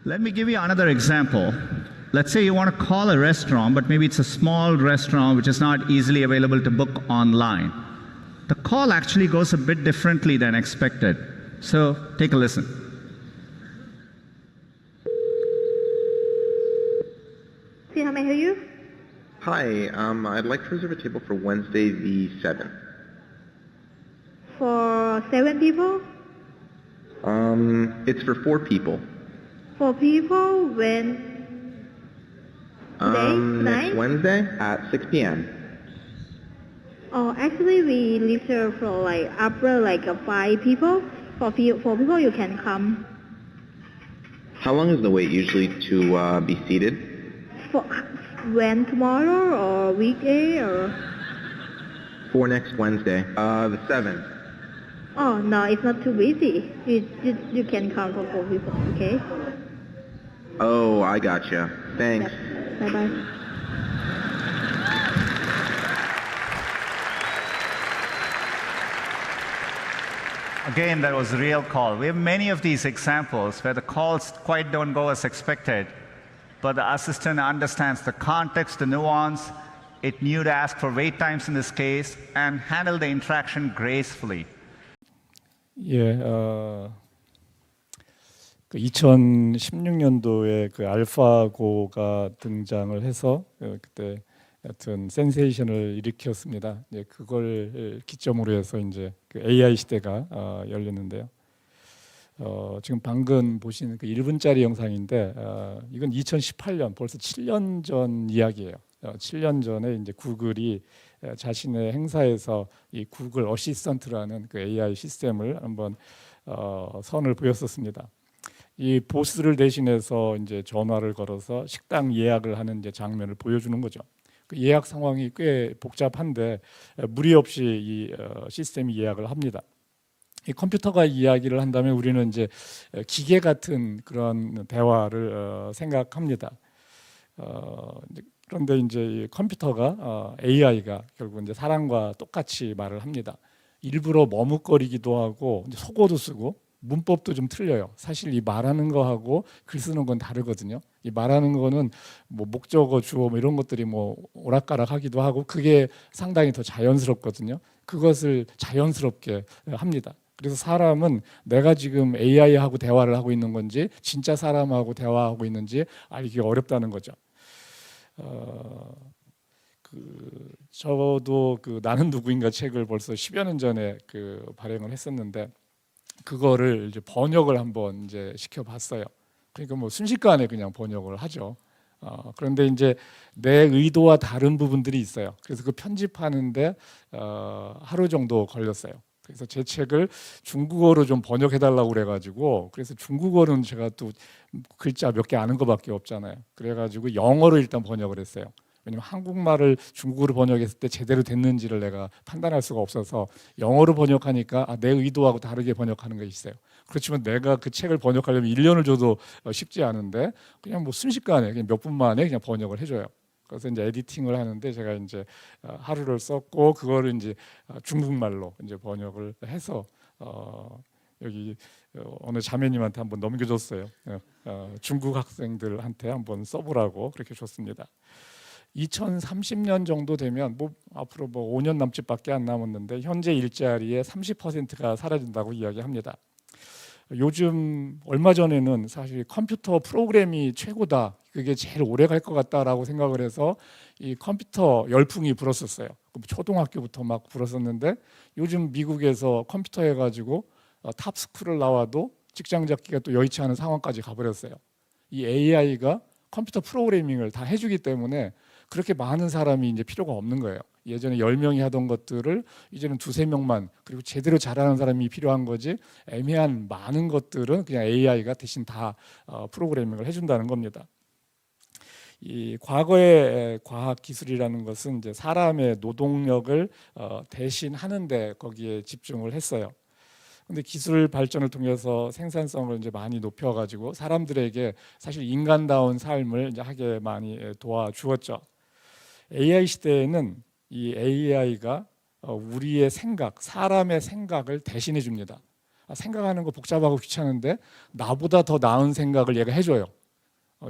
Let me give you another example. Let's say you want to call a restaurant, but maybe it's a small restaurant which is not easily available to book online. The call actually goes a bit differently than expected. So take a listen. See, how may I help you? Hi, I'd like to reserve a table for Wednesday the 7th. For 7 people? It's for 4 people. 4 people when? Today? Next Tonight? Wednesday at 6 p.m. Oh, actually we leave here for like after like 5 people. For 4 people you can come. How long is the wait usually to be seated? For when, tomorrow or weekday or? For next Wednesday, the 7th. Oh no, it's not too busy. You can come for 4 people, okay? Oh, I gotcha. Thanks. Bye bye. Again, that was a real call. We have many of these examples where the calls quite don't go as expected, but the assistant understands the context, the nuance. It knew to ask for wait times in this case and handle the interaction gracefully. 예, 그 2016년도에 그 알파고가 등장을 해서 그때 하여튼 센세이션을 일으켰습니다. 예, 그걸 기점으로 해서 이제 그 AI 시대가 열렸는데요. 지금 방금 보신 그 1분짜리 영상인데 이건 2018년 벌써 7년 전 이야기예요. 7년 전에 이제 구글이 자신의 행사에서 이 구글 어시스턴트라는 그 AI 시스템을 한번 선을 보였었습니다. 이 보스를 대신해서 이제 전화를 걸어서 식당 예약을 하는 이제 장면을 보여주는 거죠. 그 예약 상황이 꽤 복잡한데 무리 없이 이 시스템이 예약을 합니다. 이 컴퓨터가 이야기를 한다면 우리는 이제 기계 같은 그런 대화를 생각합니다. 그런데 이제 이 컴퓨터가 AI가 결국 이제 사람과 똑같이 말을 합니다. 일부러 머뭇거리기도 하고 이제 속어도 쓰고 문법도 좀 틀려요. 사실 이 말하는 거하고 글 쓰는 건 다르거든요. 이 말하는 거는 뭐 목적어, 주어 뭐 이런 것들이 뭐 오락가락하기도 하고 그게 상당히 더 자연스럽거든요. 그것을 자연스럽게 합니다. 그래서 사람은 내가 지금 AI하고 대화를 하고 있는 건지 진짜 사람하고 대화하고 있는지 알기 어렵다는 거죠. 저도 그 나는 누구인가 책을 벌써 10여 년 전에 그 발행을 했었는데 그거를 이제 번역을 한번 이제 시켜봤어요. 그러니까 뭐 순식간에 그냥 번역을 하죠. 그런데 이제 내 의도와 다른 부분들이 있어요. 그래서 그 편집하는데 하루 정도 걸렸어요. 그래서 제 책을 중국어로 좀 번역해달라고 그래가지고 그래서 중국어는 제가 또 글자 몇 개 아는 것밖에 없잖아요. 그래가지고 영어로 일단 번역을 했어요. 왜냐면 한국말을 중국어로 번역했을 때 제대로 됐는지를 내가 판단할 수가 없어서 영어로 번역하니까 내 의도하고 다르게 번역하는 게 있어요. 그렇지만 내가 그 책을 번역하려면 1년을 줘도 쉽지 않은데 그냥 뭐 순식간에 그냥 몇 분 만에 그냥 번역을 해줘요. 그래서 이제 에디팅을 하는데 제가 이제 하루를 썼고 그거를 이제 중국말로 이제 번역을 해서 여기 어느 자매님한테 한번 넘겨줬어요. 중국 학생들한테 한번 써보라고 그렇게 줬습니다. 2030년 정도 되면 뭐 앞으로 뭐 5년 남짓밖에 안 남았는데 현재 일자리의 30%가 사라진다고 이야기합니다. 요즘 얼마 전에는 사실 컴퓨터 프로그램이 최고다, 그게 제일 오래 갈 것 같다라고 생각을 해서 이 컴퓨터 열풍이 불었었어요. 초등학교부터 막 불었었는데 요즘 미국에서 컴퓨터 해가지고 탑스쿨을 나와도 직장 잡기가 또 여의치 않은 상황까지 가버렸어요. 이 AI가 컴퓨터 프로그래밍을 다 해주기 때문에 그렇게 많은 사람이 이제 필요가 없는 거예요. 예전에 10명이 하던 것들을 이제는 2~3명만, 그리고 제대로 잘하는 사람이 필요한 거지 애매한 많은 것들은 그냥 AI가 대신 다 프로그래밍을 해준다는 겁니다. 이 과거의 과학 기술이라는 것은 이제 사람의 노동력을 대신하는데 거기에 집중을 했어요. 근데 기술 발전을 통해서 생산성을 이제 많이 높여가지고 사람들에게 사실 인간다운 삶을 이제 하게 많이 도와주었죠. AI 시대에는 이 AI가 우리의 생각, 사람의 생각을 대신해 줍니다. 생각하는 거 복잡하고 귀찮은데 나보다 더 나은 생각을 얘가 해줘요.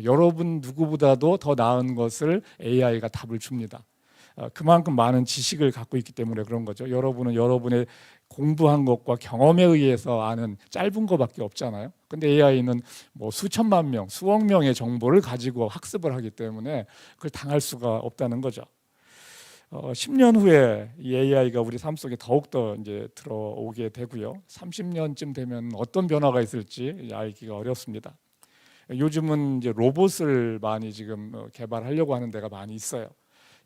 여러분 누구보다도 더 나은 것을 AI가 답을 줍니다. 그만큼 많은 지식을 갖고 있기 때문에 그런 거죠. 여러분은 여러분의 공부한 것과 경험에 의해서 아는 짧은 거밖에 없잖아요. 근데 AI는 뭐 수천만 명, 수억 명의 정보를 가지고 학습을 하기 때문에 그걸 당할 수가 없다는 거죠. 10년 후에 이 AI가 우리 삶 속에 더욱더 이제 들어오게 되고요. 30년쯤 되면 어떤 변화가 있을지 알기가 어렵습니다. 요즘은 이제 로봇을 많이 지금 개발하려고 하는 데가 많이 있어요.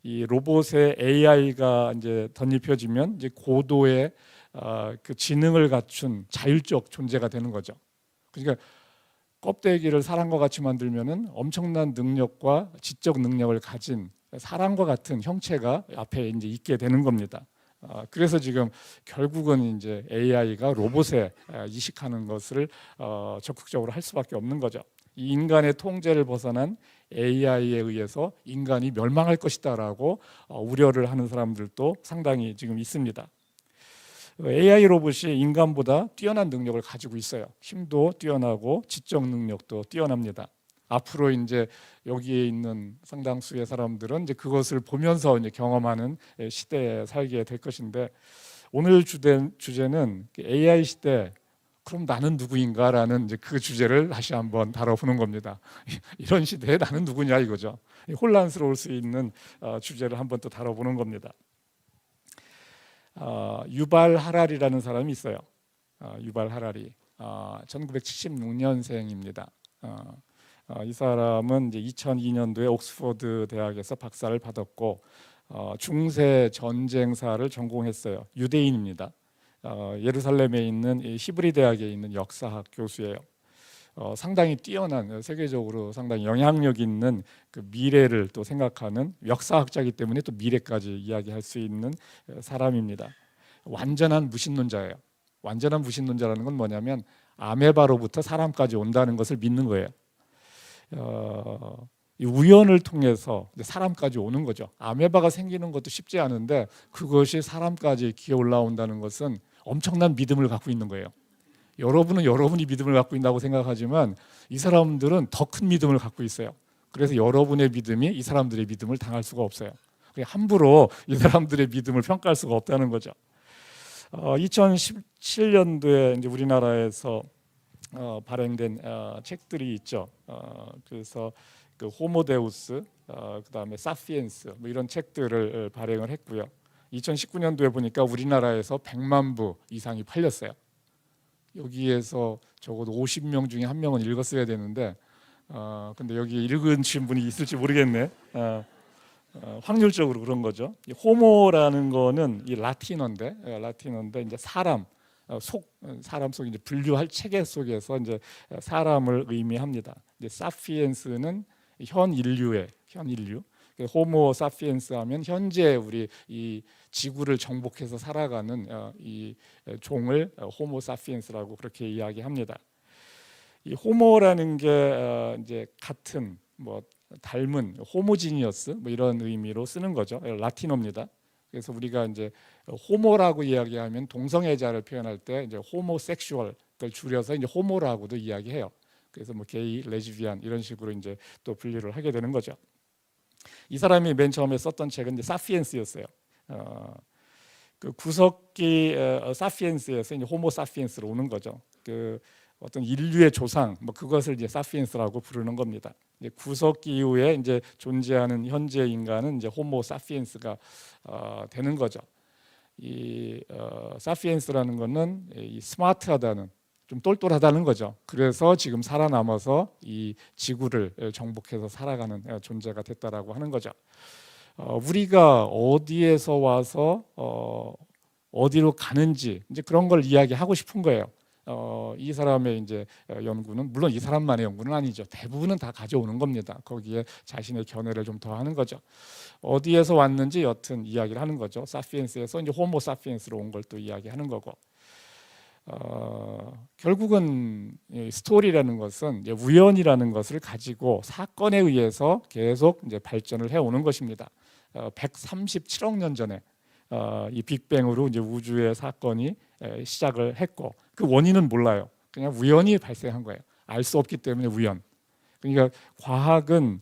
이 로봇에 AI가 이제 덧입혀지면 이제 고도의 그 지능을 갖춘 자율적 존재가 되는 거죠. 그러니까 껍데기를 사람과 같이 만들면은 엄청난 능력과 지적 능력을 가진 사람과 같은 형체가 앞에 이제 있게 되는 겁니다. 그래서 지금 결국은 이제 AI가 로봇에 이식하는 것을 적극적으로 할 수밖에 없는 거죠. 이 인간의 통제를 벗어난 AI에 의해서 인간이 멸망할 것이다라고 우려를 하는 사람들도 상당히 지금 있습니다. AI 로봇이 인간보다 뛰어난 능력을 가지고 있어요. 힘도 뛰어나고 지적 능력도 뛰어납니다. 앞으로 이제 여기에 있는 상당수의 사람들은 이제 그것을 보면서 이제 경험하는 시대에 살게 될 것인데, 오늘 주제는 AI 시대, 그럼 나는 누구인가라는 이제 그 주제를 다시 한번 다뤄보는 겁니다. 이런 시대에 나는 누구냐 이거죠. 혼란스러울 수 있는 주제를 한번 또 다뤄보는 겁니다. 유발 하라리라는 사람이 있어요. 유발 하라리, 1976년생입니다. 이 사람은 이제 2002년도에 옥스퍼드 대학에서 박사를 받았고 중세 전쟁사를 전공했어요. 유대인입니다. 예루살렘에 있는 히브리 대학에 있는 역사학 교수예요. 상당히 뛰어난, 세계적으로 상당히 영향력 있는 그 미래를 또 생각하는 역사학자이기 때문에 또 미래까지 이야기할 수 있는 사람입니다. 완전한 무신론자예요. 완전한 무신론자라는 건 뭐냐면 아메바로부터 사람까지 온다는 것을 믿는 거예요. 이 우연을 통해서 사람까지 오는 거죠. 아메바가 생기는 것도 쉽지 않은데 그것이 사람까지 기어 올라온다는 것은 엄청난 믿음을 갖고 있는 거예요. 여러분은 여러분이 믿음을 갖고 있다고 생각하지만 이 사람들은 더 큰 믿음을 갖고 있어요. 그래서 여러분의 믿음이 이 사람들의 믿음을 당할 수가 없어요. 함부로 이 사람들의 믿음을 평가할 수가 없다는 거죠. 2017년도에 이제 우리나라에서 발행된 책들이 있죠. 그래서 그 호모데우스, 그다음에 사피엔스 뭐 이런 책들을 발행을 했고요. 2019년도에 보니까 우리나라에서 100만 부 이상이 팔렸어요. 여기에서 적어도 50명 중에 한 명은 읽었어야 되는데 근데 여기 읽으신 분이 있을지 모르겠네. 확률적으로 그런 거죠. 이 호모라는 거는 이 라틴어인데 이제 사람 속 이제 분류할 체계 속에서 이제 사람을 의미합니다. 이제 사피엔스는 현 인류. 호모 사피엔스 하면 현재 우리 이 지구를 정복해서 살아가는 이 종을 호모 사피엔스라고 그렇게 이야기합니다. 이 호모라는 게 이제 같은 뭐 닮은 호모지니어스 뭐 이런 의미로 쓰는 거죠. 라틴어입니다. 그래서 우리가 이제 호모라고 이야기하면 동성애자를 표현할 때 이제 호모섹슈얼을 줄여서 이제 호모라고도 이야기해요. 그래서 뭐 게이, 레즈비안 이런 식으로 이제 또 분류를 하게 되는 거죠. 이 사람이 맨 처음에 썼던 책은 이제 사피엔스였어요. 그 구석기 사피엔스에서 이제 호모 사피엔스로 오는 거죠. 그 어떤 인류의 조상 뭐 그것을 이제 사피엔스라고 부르는 겁니다. 이제 구석기 이후에 이제 존재하는 현재 인간은 이제 호모 사피엔스가 되는 거죠. 이 사피엔스라는 거는 이 스마트하다는, 좀 똘똘하다는 거죠. 그래서 지금 살아남아서 이 지구를 정복해서 살아가는 존재가 됐다라고 하는 거죠. 우리가 어디에서 와서 어디로 가는지 이제 그런 걸 이야기하고 싶은 거예요. 이 사람의 이제 연구는 물론 이 사람만의 연구는 아니죠. 대부분은 다 가져오는 겁니다. 거기에 자신의 견해를 좀 더하는 거죠. 어디에서 왔는지 여튼 이야기를 하는 거죠. 사피엔스에서 이제 호모 사피엔스로 온 걸 또 이야기하는 거고. 결국은 스토리라는 것은 이제 우연이라는 것을 가지고 사건에 의해서 계속 이제 발전을 해오는 것입니다. 137억 년 전에 이 빅뱅으로 이제 우주의 사건이 시작을 했고 그 원인은 몰라요. 그냥 우연히 발생한 거예요. 알 수 없기 때문에 우연. 그러니까 과학은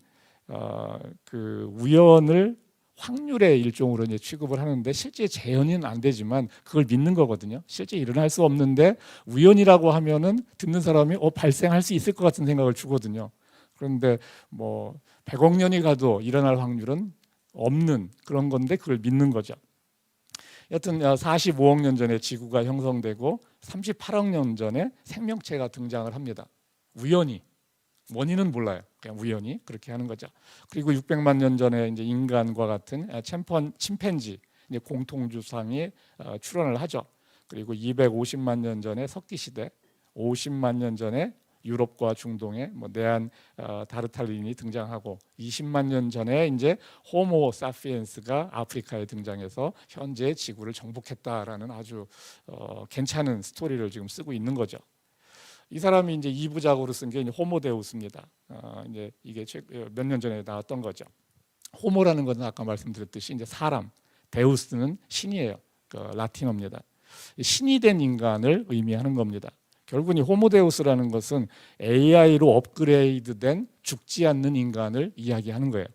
그 우연을 확률의 일종으로 이제 취급을 하는데 실제 재현은 안 되지만 그걸 믿는 거거든요. 실제 일어날 수 없는데 우연이라고 하면은 듣는 사람이 발생할 수 있을 것 같은 생각을 주거든요. 그런데 뭐 100억 년이 가도 일어날 확률은 없는 그런 건데 그걸 믿는 거죠. 여튼 45억 년 전에 지구가 형성되고 38억 년 전에 생명체가 등장을 합니다. 우연히. 원인은 몰라요. 그냥 우연히 그렇게 하는 거죠. 그리고 600만 년 전에 이제 인간과 같은 침팬지 이제 공통주상이 출현을 하죠. 그리고 250만 년 전에 석기 시대, 50만 년 전에 유럽과 중동에 뭐 네안 다르탈린이 등장하고 20만 년 전에 이제 호모 사피엔스가 아프리카에 등장해서 현재 지구를 정복했다라는 아주 괜찮은 스토리를 지금 쓰고 있는 거죠. 이 사람이 이제 2부작으로 쓴 게 호모데우스입니다. 이제 이게 몇 년 전에 나왔던 거죠. 호모라는 것은 아까 말씀드렸듯이 이제 사람, 데우스는 신이에요. 그 라틴어입니다. 신이 된 인간을 의미하는 겁니다. 결국은 이 호모데우스라는 것은 AI로 업그레이드된 죽지 않는 인간을 이야기하는 거예요.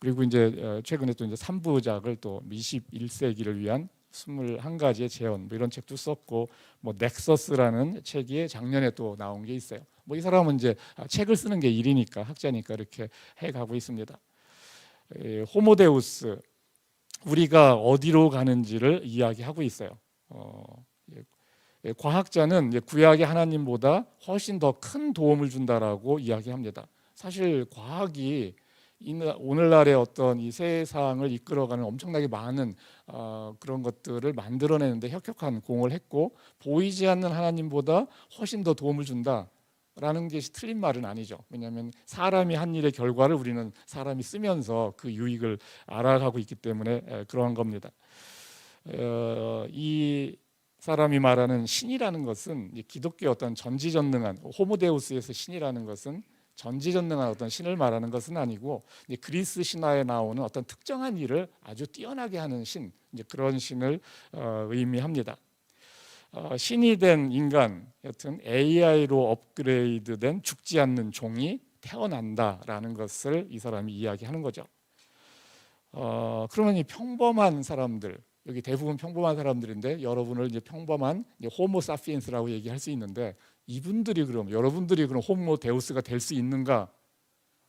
그리고 이제 최근에 또 이제 3부작을 또 21세기를 위한 21가지의 재현 뭐 이런 책도 썼고 뭐 넥서스라는 책이 작년에 또 나온 게 있어요. 뭐 이 사람은 이제 책을 쓰는 게 일이니까 학자니까 이렇게 해가고 있습니다. 호모데우스 우리가 어디로 가는지를 이야기하고 있어요. 과학자는 이제 구약의 하나님보다 훨씬 더 큰 도움을 준다라고 이야기합니다. 사실 과학이 오늘날의 어떤 이 세상을 이끌어가는 엄청나게 많은 그런 것들을 만들어내는데 혁혁한 공을 했고 보이지 않는 하나님보다 훨씬 더 도움을 준다라는 것이 틀린 말은 아니죠. 왜냐하면 사람이 한 일의 결과를 우리는 사람이 쓰면서 그 유익을 알아가고 있기 때문에 그러한 겁니다. 이 사람이 말하는 신이라는 것은 기독교의 어떤 전지전능한 호모데우스에서 신이라는 것은 전지전능한 어떤 신을 말하는 것은 아니고 그리스 신화에 나오는 어떤 특정한 일을 아주 뛰어나게 하는 신, 이제 그런 신을 의미합니다. 신이 된 인간, 여튼 AI로 업그레이드된 죽지 않는 종이 태어난다라는 것을 이 사람이 이야기하는 거죠. 그러면 이 평범한 사람들, 여기 대부분 평범한 사람들인데 여러분을 이제 평범한 호모 사피엔스라고 얘기할 수 있는데 이분들이 그럼 여러분들이 그럼 호모 데우스가 될 수 있는가?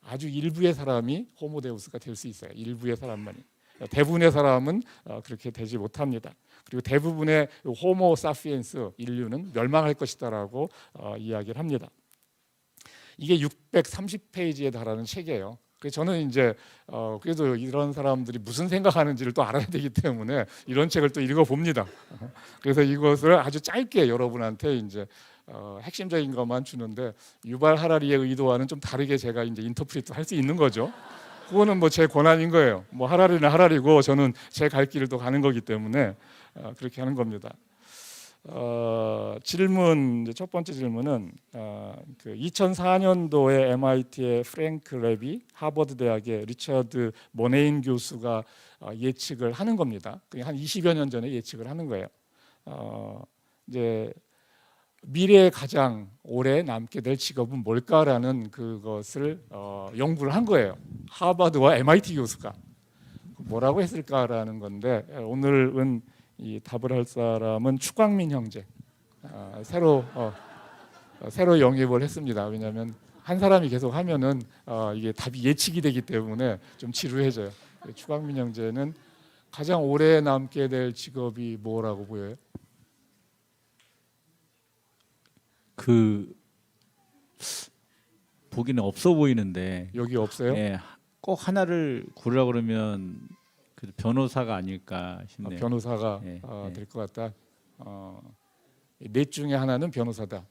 아주 일부의 사람이 호모 데우스가 될 수 있어요. 일부의 사람만이. 대부분의 사람은 그렇게 되지 못합니다. 그리고 대부분의 호모 사피엔스 인류는 멸망할 것이다라고 이야기를 합니다. 이게 630페이지에 달하는 책이에요. 그래서 저는 이제 그래도 이런 사람들이 무슨 생각하는지를 또 알아야 되기 때문에 이런 책을 또 읽어봅니다. 그래서 이것을 아주 짧게 여러분한테 이제 핵심적인 것만 주는데 유발 하라리의 의도와는 좀 다르게 제가 이제 인터프리트 할 수 있는 거죠. 그거는 뭐 제 권한인 거예요. 뭐 하라리는 하라리고 저는 제 갈 길을 또 가는 거기 때문에 그렇게 하는 겁니다. 질문 이제 첫 번째 질문은 그 2004년도에 MIT의 프랭크 레비, 하버드 대학의 리처드 모네인 교수가 예측을 하는 겁니다. 한 20여 년 전에 예측을 하는 거예요. 이제 미래에 가장 오래 남게 될 직업은 뭘까라는 그것을 연구를 한 거예요. 하버드와 MIT 교수가 뭐라고 했을까라는 건데 오늘은 이 답을 할 사람은 추광민 형제 새로 영입을 했습니다. 왜냐하면 한 사람이 계속 하면은 이게 답이 예측이 되기 때문에 좀 지루해져요. 추광민 형제는 가장 오래 남게 될 직업이 뭐라고 보여요? 그 보기는 없어 보이는데 여기 없어요? 예, 꼭 하나를 고르라 그러면 그 변호사가 아닐까 싶네요. 변호사가 예, 예. 될 것 같다. 넷 중에 하나는 변호사다.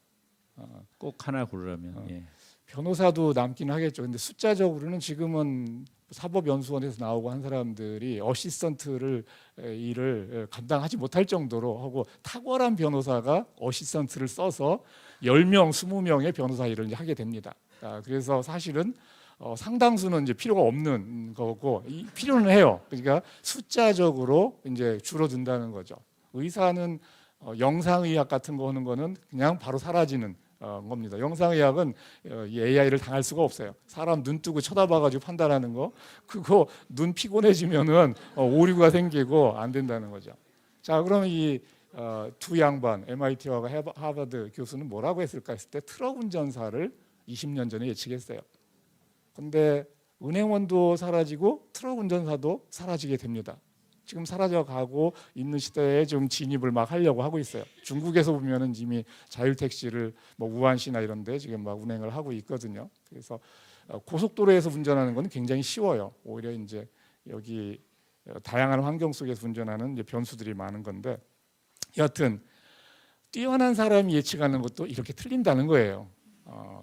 꼭 하나 고르라면 예. 변호사도 남긴 하겠죠. 근데 숫자적으로는 지금은 사법연수원에서 나오고 한 사람들이 어시스턴트를 일을 감당하지 못할 정도로 하고 탁월한 변호사가 어시스턴트를 써서 10명, 20명의 변호사 일을 이제 하게 됩니다. 그래서 사실은 상당수는 이제 필요가 없는 거고 필요는 해요. 그러니까 숫자적으로 이제 줄어든다는 거죠. 의사는 영상의학 같은 거 하는 거는 그냥 바로 사라지는 겁니다. 영상의학은 이 AI를 당할 수가 없어요. 사람 눈 뜨고 쳐다봐가지고 판단하는 거, 그거 눈 피곤해지면은 오류가 생기고 안 된다는 거죠. 자, 그러면 이 두 양반, MIT와 하버드 교수는 뭐라고 했을까 했을 때 트럭 운전사를 20년 전에 예측했어요. 근데 은행원도 사라지고 트럭 운전사도 사라지게 됩니다. 지금 사라져가고 있는 시대에 좀 진입을 막 하려고 하고 있어요. 중국에서 보면은 이미 자율택시를 뭐 우한시나 이런데 지금 막 운행을 하고 있거든요. 그래서 고속도로에서 운전하는 건 굉장히 쉬워요. 오히려 이제 여기 다양한 환경 속에서 운전하는 이제 변수들이 많은 건데, 여하튼 뛰어난 사람이 예측하는 것도 이렇게 틀린다는 거예요.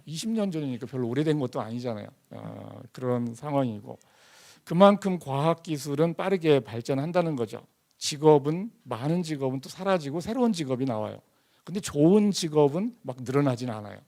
20년 전이니까 별로 오래된 것도 아니잖아요. 그런 상황이고, 그만큼 과학기술은 빠르게 발전한다는 거죠. 많은 직업은 또 사라지고 새로운 직업이 나와요. 근데 좋은 직업은 막 늘어나진 않아요.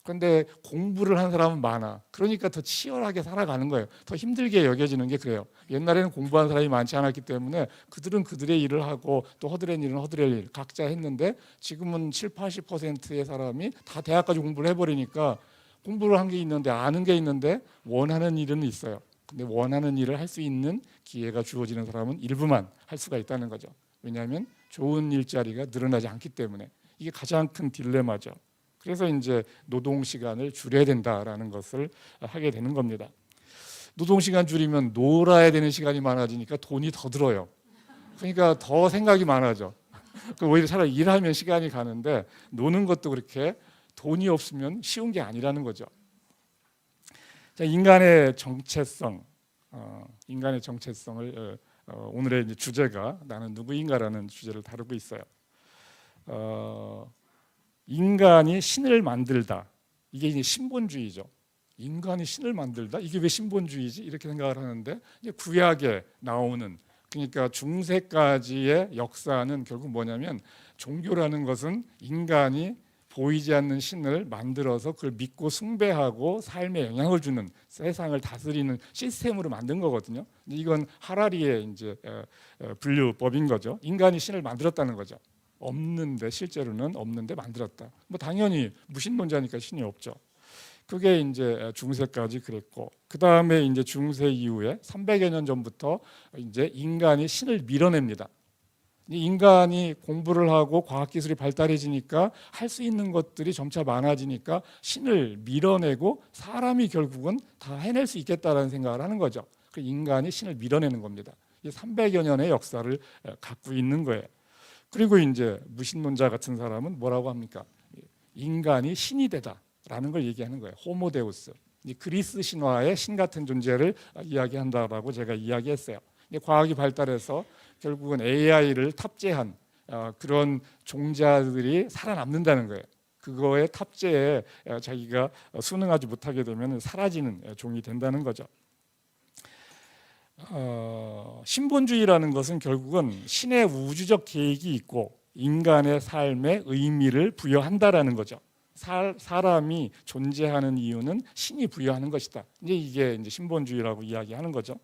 그런데 공부를 한 사람은 많아. 그러니까 더 치열하게 살아가는 거예요. 더 힘들게 여겨지는 게 그래요. 옛날에는 공부한 사람이 많지 않았기 때문에 그들은 그들의 일을 하고 또 허드렛 일은 허드렛 일 각자 했는데, 지금은 7, 80%의 사람이 다 대학까지 공부를 해버리니까 공부를 한 게 있는데, 아는 게 있는데 원하는 일은 있어요. 근데 원하는 일을 할 수 있는 기회가 주어지는 사람은 일부만 할 수가 있다는 거죠. 왜냐하면 좋은 일자리가 늘어나지 않기 때문에. 이게 가장 큰 딜레마죠. 그래서 이제 노동 시간을 줄여야 된다라는 것을 하게 되는 겁니다. 노동 시간 줄이면 놀아야 되는 시간이 많아지니까 돈이 더 들어요. 그러니까 더 생각이 많아져. 오히려 차라리 일하면 시간이 가는데 노는 것도 그렇게 돈이 없으면 쉬운 게 아니라는 거죠. 자, 인간의 정체성을 오늘의 이제 주제가 나는 누구인가라는 주제를 다루고 있어요. 인간이 신을 만들다. 이게 이제 신본주의죠. 인간이 신을 만들다. 이게 왜 신본주의지? 이렇게 생각을 하는데, 이제 구약에 나오는, 그러니까 중세까지의 역사는 결국 뭐냐면, 종교라는 것은 인간이 보이지 않는 신을 만들어서 그걸 믿고 숭배하고 삶에 영향을 주는, 세상을 다스리는 시스템으로 만든 거거든요. 이건 하라리의 이제 분류법인 거죠. 인간이 신을 만들었다는 거죠. 없는데, 실제로는 없는데 만들었다. 뭐 당연히 무신론자니까 신이 없죠. 그게 이제 중세까지 그랬고, 그 다음에 이제 중세 이후에 300여 년 전부터 이제 인간이 신을 밀어냅니다. 인간이 공부를 하고 과학기술이 발달해지니까 할 수 있는 것들이 점차 많아지니까 신을 밀어내고 사람이 결국은 다 해낼 수 있겠다라는 생각을 하는 거죠. 그 인간이 신을 밀어내는 겁니다. 이 300여 년의 역사를 갖고 있는 거예요. 그리고 이제 무신론자 같은 사람은 뭐라고 합니까? 인간이 신이 되다라는 걸 얘기하는 거예요. 호모데우스. 그리스 신화의 신 같은 존재를 이야기한다라고 제가 이야기했어요. 과학이 발달해서 결국은 AI를 탑재한 그런 종자들이 살아남는다는 거예요. 그거의 탑재에 자기가 순응하지 못하게 되면 사라지는 종이 된다는 거죠. 신본주의라는 것은 결국은 신의 우주적 계획이 있고 인간의 삶에 의미를 부여한다라는 거죠. 사람이 존재하는 이유는 신이 부여하는 것이다. 이게 이제 신본주의라고 이야기하는 거죠.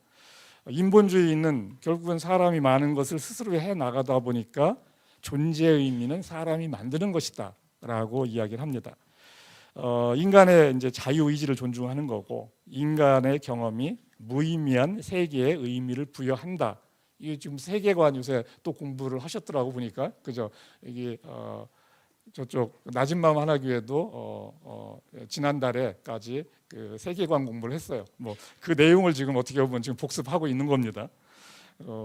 인본주의는 결국은 사람이 많은 것을 스스로 해 나가다 보니까 존재의 의미는 사람이 만드는 것이다라고 이야기를 합니다. 인간의 이제 자유 의지를 존중하는 거고, 인간의 경험이 무의미한 세계에 의미를 부여한다. 이게 지금 세계관 요새 또 공부를 하셨더라고 보니까, 그죠? 이게 저쪽 낮은 마음 하나교회도 지난달에까지 그 세계관 공부를 했어요. 뭐 그 내용을 지금 어떻게 보면 지금 복습하고 있는 겁니다.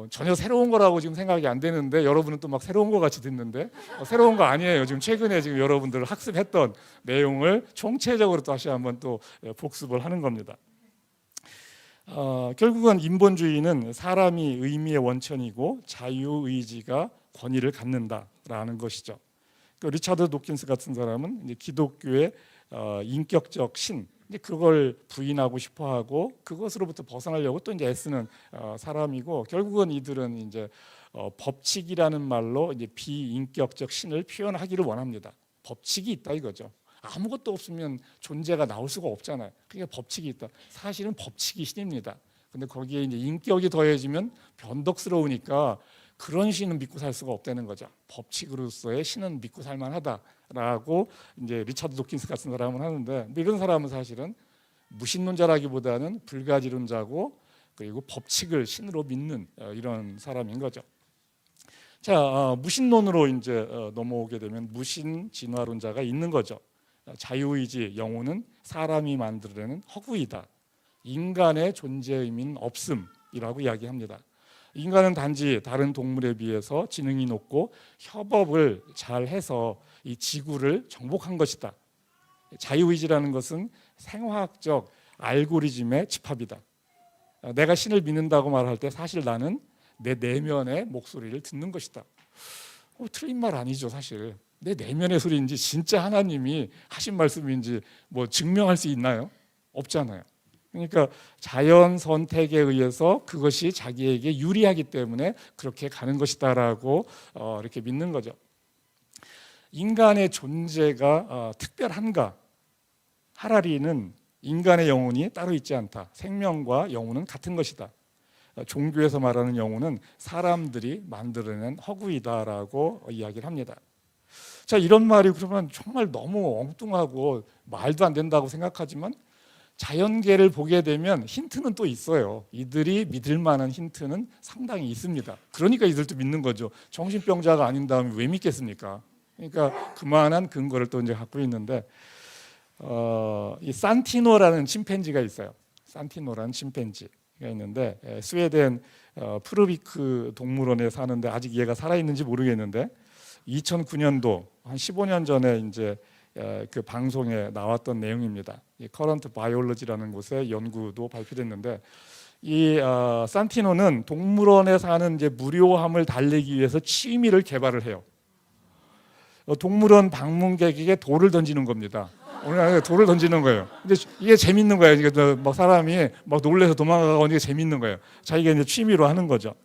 전혀 새로운 거라고 지금 생각이 안 되는데 여러분은 또 막 새로운 거 같이 듣는데 새로운 거 아니에요. 지금 최근에 지금 여러분들 학습했던 내용을 총체적으로 다시 한번 또 복습을 하는 겁니다. 결국은 인본주의는 사람이 의미의 원천이고 자유의지가 권위를 갖는다라는 것이죠. 리차드 도킨스 같은 사람은 이제 기독교의 인격적 신, 그걸 부인하고 싶어하고 그것으로부터 벗어나려고 또 이제 애쓰는 사람이고, 결국은 이들은 이제 법칙이라는 말로 이제 비인격적 신을 표현하기를 원합니다. 법칙이 있다 이거죠. 아무것도 없으면 존재가 나올 수가 없잖아요. 그러니까 법칙이 있다. 사실은 법칙이 신입니다. 근데 거기에 이제 인격이 더해지면 변덕스러우니까 그런 신은 믿고 살 수가 없다는 거죠. 법칙으로서의 신은 믿고 살만하다라고 이제 리차드 도킨스 같은 사람은 하는데, 이런 사람은 사실은 무신론자라기보다는 불가지론자고, 그리고 법칙을 신으로 믿는 이런 사람인 거죠. 자, 무신론으로 이제 넘어오게 되면 무신 진화론자가 있는 거죠. 자유의지, 영혼은 사람이 만들어내는 허구이다. 인간의 존재 의미는 없음이라고 이야기합니다. 인간은 단지 다른 동물에 비해서 지능이 높고 협업을 잘 해서 이 지구를 정복한 것이다. 자유의지라는 것은 생화학적 알고리즘의 집합이다. 내가 신을 믿는다고 말할 때 사실 나는 내 내면의 목소리를 듣는 것이다. 틀린 말 아니죠, 사실. 내 내면의 소리인지 진짜 하나님이 하신 말씀인지 뭐 증명할 수 있나요? 없잖아요. 그러니까 자연 선택에 의해서 그것이 자기에게 유리하기 때문에 그렇게 가는 것이다라고 이렇게 믿는 거죠. 인간의 존재가 특별한가? 하라리는 인간의 영혼이 따로 있지 않다. 생명과 영혼은 같은 것이다. 종교에서 말하는 영혼은 사람들이 만들어낸 허구이다라고 이야기를 합니다. 자, 이런 말이 그러면 정말 너무 엉뚱하고 말도 안 된다고 생각하지만 자연계를 보게 되면 힌트는 또 있어요. 이들이 믿을 만한 힌트는 상당히 있습니다. 그러니까 이들도 믿는 거죠. 정신병자가 아닌 다음에 왜 믿겠습니까? 그러니까 그만한 근거를 또 이제 갖고 있는데, 이 산티노라는 침팬지가 있어요. 산티노라는 침팬지가 있는데 스웨덴 푸르비크 동물원에 사는데 아직 얘가 살아 있는지 모르겠는데 2009년도 한 15년 전에 이제 그 방송에 나왔던 내용입니다. 이 커런트 바이올로지라는 곳에 연구도 발표됐는데, 이 산티노는 동물원에 사는 이제 무료함을 달래기 위해서 취미를 개발을 해요. 동물원 방문객에게 돌을 던지는 겁니다. 오늘 돌을 던지는 거예요. 근데 이게 재밌는 거예요. 이게 막 사람이 막 놀래서 도망가고 이게 재밌는 거예요. 자기가 이제 취미로 하는 거죠.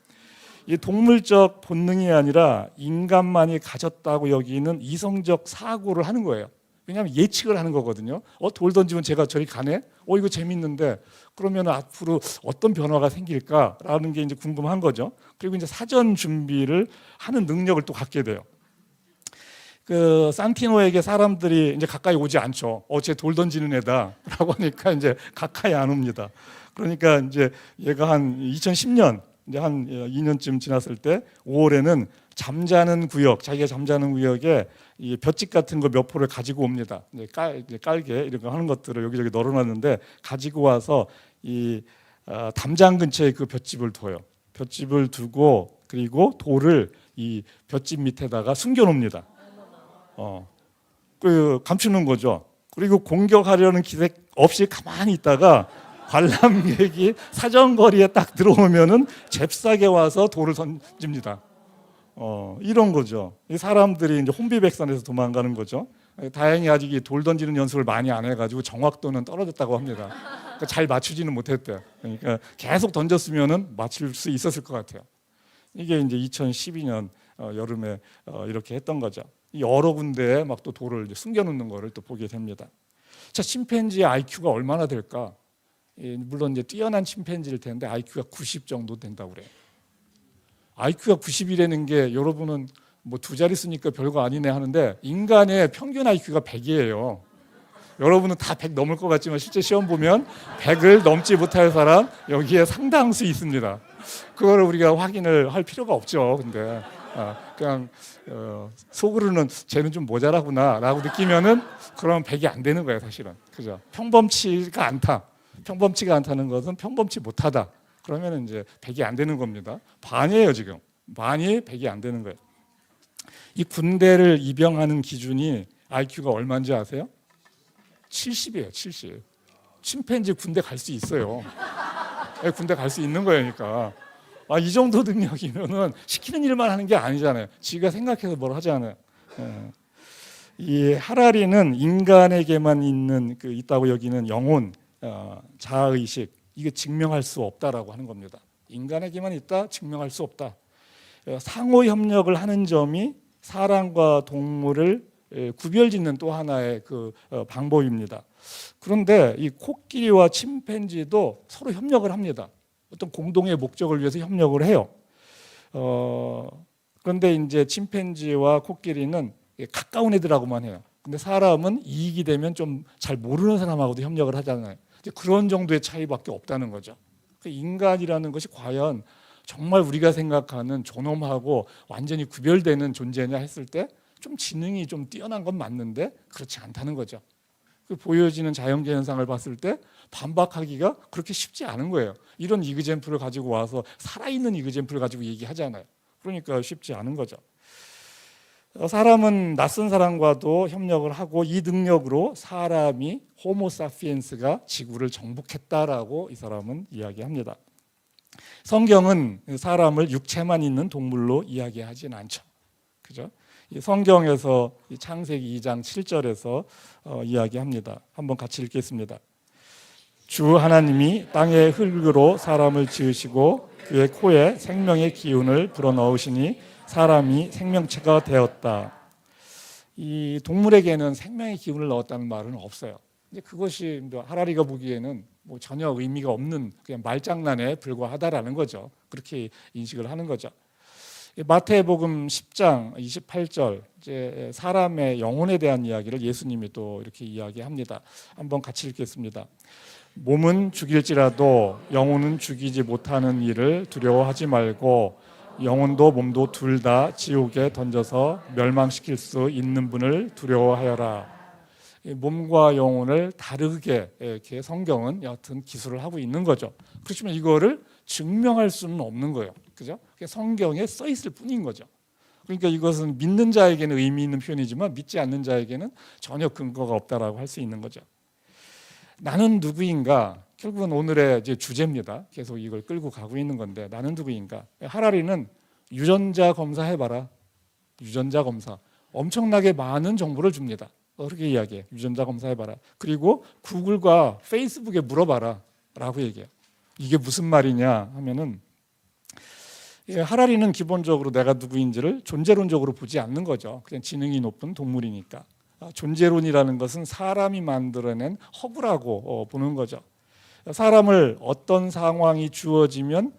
이 동물적 본능이 아니라 인간만이 가졌다고 여기는 이성적 사고를 하는 거예요. 왜냐하면 예측을 하는 거거든요. 돌 던지면 제가 저리 가네? 이거 재밌는데 그러면 앞으로 어떤 변화가 생길까라는 게 이제 궁금한 거죠. 그리고 이제 사전 준비를 하는 능력을 또 갖게 돼요. 그 산티노에게 사람들이 이제 가까이 오지 않죠. 쟤 돌 던지는 애다라고 하니까 이제 가까이 안 옵니다. 그러니까 이제 얘가 한 2010년 이제 한 2년쯤 지났을 때 5월에는 잠자는 구역, 자기가 잠자는 구역에 이 볏짚 같은 거 몇 포를 가지고 옵니다. 이제 깔개 이런 거 하는 것들을 여기저기 널어놨는데 가지고 와서 이 담장 근처에 그 볏짚을 둬요. 볏짚을 두고 그리고 돌을 이 볏짚 밑에다가 숨겨놓습니다. 그 감추는 거죠. 그리고 공격하려는 기색 없이 가만히 있다가 관람객이 사정거리에 딱 들어오면은 잽싸게 와서 돌을 던집니다. 이런 거죠. 이 사람들이 이제 혼비백산에서 도망가는 거죠. 다행히 아직 이 돌 던지는 연습을 많이 안 해가지고 정확도는 떨어졌다고 합니다. 그러니까 잘 맞추지는 못했대요. 그러니까 계속 던졌으면은 맞출 수 있었을 것 같아요. 이게 이제 2012년 여름에 이렇게 했던 거죠. 여러 군데에 막 또 돌을 숨겨놓는 거를 또 보게 됩니다. 자, 침팬지의 IQ가 얼마나 될까? 물론 이제 뛰어난 침팬지일 텐데 IQ가 90 정도 된다고 그래요. IQ가 90이라는 게 여러분은 뭐 두 자리 쓰니까 별거 아니네 하는데 인간의 평균 IQ가 100이에요. 여러분은 다 100 넘을 것 같지만 실제 시험 보면 100을 넘지 못할 사람 여기에 상당수 있습니다. 그거를 우리가 확인을 할 필요가 없죠. 근데 그냥 속으로는 쟤는 좀 모자라구나라고 느끼면은 그러면 100이 안 되는 거예요, 사실은. 그죠? 평범치가 않다. 평범치가 않다는 것은 평범치 못하다. 그러면 이제 100이 안 되는 겁니다. 반이에요, 지금. 반이 100이 안 되는 거예요. 이 군대를 입영하는 기준이 IQ가 얼마인지 아세요? 70이에요, 70. 침팬지 군대 갈 수 있어요. 군대 갈 수 있는 거예요, 그러니까. 이 정도 능력이면은 시키는 일만 하는 게 아니잖아요. 지가 생각해서 뭘 하잖아요. 이 하라리는 인간에게만 있다고 여기는 영혼, 자아의식, 이게 증명할 수 없다라고 하는 겁니다. 인간에게만 있다, 증명할 수 없다. 상호 협력을 하는 점이 사람과 동물을 구별짓는 또 하나의 그 방법입니다. 그런데 이 코끼리와 침팬지도 서로 협력을 합니다. 어떤 공동의 목적을 위해서 협력을 해요. 그런데 이제 침팬지와 코끼리는 가까운 애들하고만 해요. 근데 사람은 이익이 되면 좀 잘 모르는 사람하고도 협력을 하잖아요. 이제 그런 정도의 차이밖에 없다는 거죠. 인간이라는 것이 과연 정말 우리가 생각하는 존엄하고 완전히 구별되는 존재냐 했을 때 좀 지능이 좀 뛰어난 건 맞는데 그렇지 않다는 거죠. 그 보여지는 자연계 현상을 봤을 때 반박하기가 그렇게 쉽지 않은 거예요. 이런 이그젠플을 가지고 와서 살아있는 이그젠플을 가지고 얘기하잖아요. 그러니까 쉽지 않은 거죠. 사람은 낯선 사람과도 협력을 하고 이 능력으로 사람이 호모사피엔스가 지구를 정복했다라고 이 사람은 이야기합니다. 성경은 사람을 육체만 있는 동물로 이야기하진 않죠. 그죠? 이 성경에서 이 창세기 2장 7절에서 이야기합니다. 한번 같이 읽겠습니다. 주 하나님이 땅의 흙으로 사람을 지으시고 그의 코에 생명의 기운을 불어넣으시니 사람이 생명체가 되었다. 이 동물에게는 생명의 기운을 넣었다는 말은 없어요. 근데 그것이 하라리가 보기에는 뭐 전혀 의미가 없는 그냥 말장난에 불과하다라는 거죠. 그렇게 인식을 하는 거죠. 마태복음 10장 28절 이제 사람의 영혼에 대한 이야기를 예수님이 또 이렇게 이야기합니다. 한번 같이 읽겠습니다. 몸은 죽일지라도 영혼은 죽이지 못하는 일을 두려워하지 말고 영혼도 몸도 둘 다 지옥에 던져서 멸망시킬 수 있는 분을 두려워하여라. 몸과 영혼을 다르게 이렇게 성경은 여하튼 기술을 하고 있는 거죠. 그렇지만 이거를 증명할 수는 없는 거예요. 그죠? 성경에 써 있을 뿐인 거죠. 그러니까 이것은 믿는 자에게는 의미 있는 표현이지만 믿지 않는 자에게는 전혀 근거가 없다라고 할 수 있는 거죠. 나는 누구인가? 결국은 오늘의 이제 주제입니다. 계속 이걸 끌고 가고 있는 건데 나는 누구인가? 하라리는 유전자 검사해봐라. 유전자 검사. 엄청나게 많은 정보를 줍니다. 그렇게 이야기해. 유전자 검사해봐라. 그리고 구글과 페이스북에 물어봐라 라고 얘기해요. 이게 무슨 말이냐 하면은 하라리는 기본적으로 내가 누구인지를 존재론적으로 보지 않는 거죠. 그냥 지능이 높은 동물이니까. 존재론이라는 것은 사람이 만들어낸 허구라고 보는 거죠. 사람을 어떤 상황이 주어지면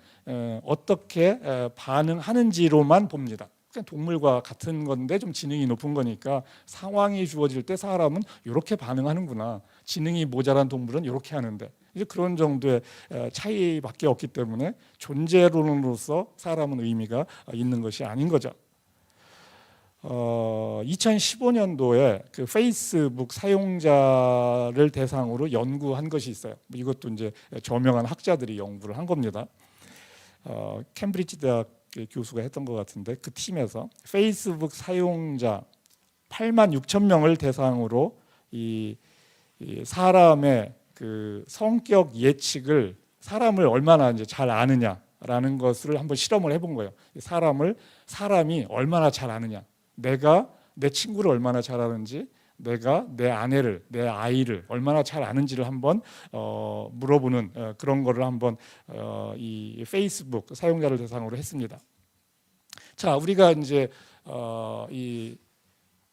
어떻게 반응하는지로만 봅니다. 그냥 동물과 같은 건데 좀 지능이 높은 거니까 상황이 주어질 때 사람은 이렇게 반응하는구나. 지능이 모자란 동물은 이렇게 하는데 이제 그런 정도의 차이밖에 없기 때문에 존재론으로서 사람은 의미가 있는 것이 아닌 거죠. 2015년도에 그 페이스북 사용자를 대상으로 연구한 것이 있어요. 이것도 이제 저명한 학자들이 연구를 한 겁니다. 캠브리지 대학 교수가 했던 것 같은데 그 팀에서 페이스북 사용자 8만 6천 명을 대상으로 이 사람의 그 성격 예측을 사람을 얼마나 이제 잘 아느냐라는 것을 한번 실험을 해본 거예요. 사람이 얼마나 잘 아느냐. 내가 내 친구를 얼마나 잘 아는지, 내가 내 아내를, 내 아이를 얼마나 잘 아는지를 한번 물어보는 그런 거를 한번 이 페이스북 사용자를 대상으로 했습니다. 자, 우리가 이제 이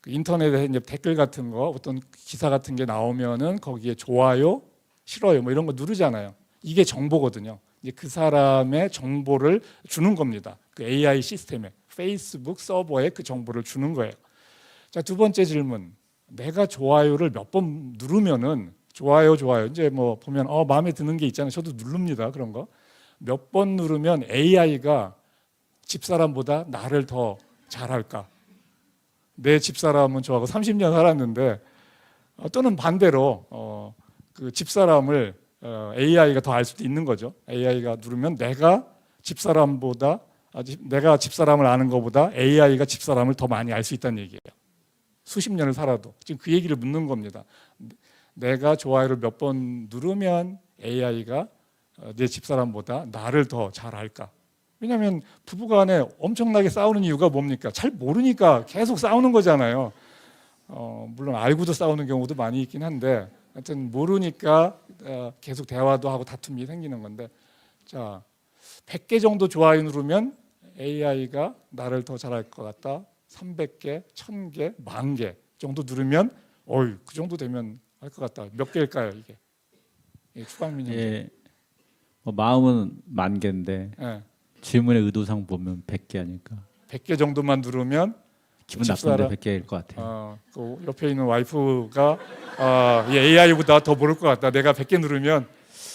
인터넷에 이제 댓글 같은 거, 어떤 기사 같은 게 나오면은 거기에 좋아요, 싫어요, 뭐 이런 거 누르잖아요. 이게 정보거든요. 이제 그 사람의 정보를 주는 겁니다. 그 AI 시스템에 페이스북 서버에 그 정보를 주는 거예요. 자, 두 번째 질문. 내가 좋아요를 몇 번 누르면은 좋아요 이제 뭐 보면 마음에 드는 게 있잖아요. 저도 누릅니다. 그런 거. 몇 번 누르면 AI가 집사람보다 나를 더 잘할까? 내 집사람은 저하고 30년 살았는데 또는 반대로 그 집사람을 AI가 더 알 수도 있는 거죠. AI가 누르면 내가 집사람을 아는 것보다 AI가 집사람을 더 많이 알 수 있다는 얘기예요. 수십 년을 살아도 지금 그 얘기를 묻는 겁니다. 내가 좋아요를 몇 번 누르면 AI가 내 집사람보다 나를 더 잘 알까? 왜냐하면 부부간에 엄청나게 싸우는 이유가 뭡니까? 잘 모르니까 계속 싸우는 거잖아요. 물론 알고도 싸우는 경우도 많이 있긴 한데 하여튼 모르니까 계속 대화도 하고 다툼이 생기는 건데 자 100개 정도 좋아요 누르면 AI가 나를 더 잘할 것 같다. 300개, 1000개, 10,000개 정도 누르면 그 정도 되면 할 것 같다. 몇 개일까요 이게? 추광민 형님. 뭐 마음은 10,000개인데 예. 질문의 의도상 보면 100개 아닐까. 100개 정도만 누르면 기분 나쁜데 100개일 것 같아요. 그 옆에 있는 와이프가 이 AI보다 더 모를 것 같다. 내가 100개 누르면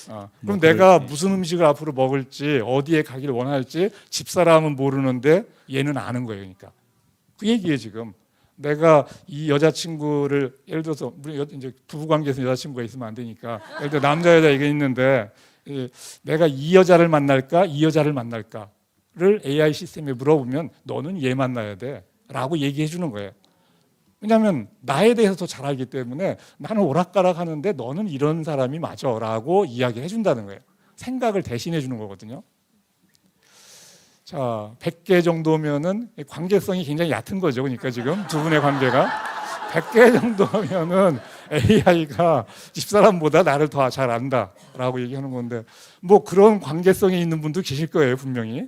그럼 뭐 내가 그럴지. 무슨 음식을 앞으로 먹을지 어디에 가기를 원할지 집사람은 모르는데 얘는 아는 거예요. 그러니까 그 얘기예요. 지금 내가 이 여자친구를 예를 들어서 우리 이제 부부관계에서 여자친구가 있으면 안 되니까 예를 들어 남자 여자 이게 있는데 내가 이 여자를 만날까 이 여자를 만날까를 AI 시스템에 물어보면 너는 얘 만나야 돼라고 얘기해 주는 거예요. 왜냐하면 나에 대해서 더 잘 알기 때문에 나는 오락가락 하는데 너는 이런 사람이 맞아라고 이야기해 준다는 거예요. 생각을 대신해 주는 거거든요. 자, 100개 정도면은 관계성이 굉장히 얕은 거죠. 그러니까 지금 두 분의 관계가 100개 정도면은 AI가 집사람보다 나를 더 잘 안다라고 얘기하는 건데 뭐 그런 관계성이 있는 분도 계실 거예요, 분명히.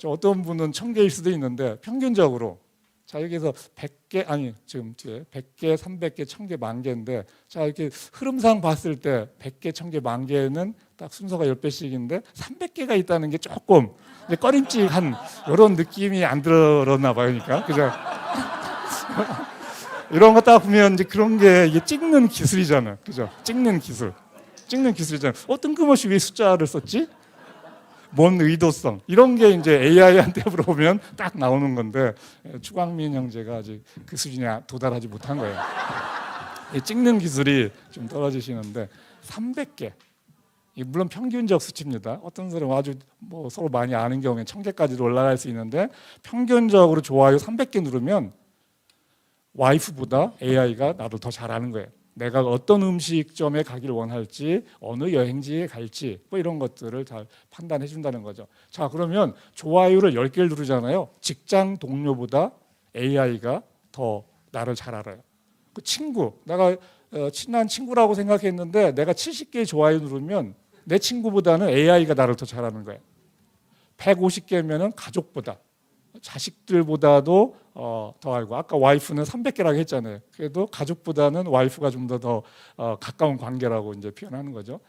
어떤 분은 1000개일 수도 있는데 평균적으로 자 여기서 100개 아니 지금 뒤에 100개, 300개, 1000개, 만 개인데 자 이렇게 흐름상 봤을 때 100개, 1000개, 만 개는 딱 순서가 10배씩인데 300개가 있다는 게 조금 꺼림칙한 이런 느낌이 안 들었나 봐요. 그러니까 그죠? 이런 거 딱 보면 이제 그런 게 이게 찍는 기술이잖아요. 그죠? 찍는 기술이잖아요. 뜬금없이 왜 숫자를 썼지? 뭔 의도성 이런 게 이제 AI한테 물어보면 딱 나오는 건데 추광민 형제가 아직 그 수준에 도달하지 못한 거예요. 찍는 기술이 좀 떨어지시는데 300개 물론 평균적 수치입니다. 어떤 사람은 아주 뭐 서로 많이 아는 경우에 1000개까지도 올라갈 수 있는데 평균적으로 좋아요 300개 누르면 와이프보다 AI가 나를 더 잘 아는 거예요. 내가 어떤 음식점에 가기를 원할지 어느 여행지에 갈지 뭐 이런 것들을 잘 판단해 준다는 거죠. 자 그러면 좋아요를 10개를 누르잖아요. 직장 동료보다 AI가 더 나를 잘 알아요. 그 친구 내가 친한 친구라고 생각했는데 내가 70개의 좋아요 누르면 내 친구보다는 AI가 나를 더 잘 아는 거예요. 150개면은 가족보다 자식들보다도 더 알고 아까 와이프는 300개라고 했잖아요. 그래도 가족보다는 와이프가 좀 더 가까운 관계라고 이제 표현하는 거죠.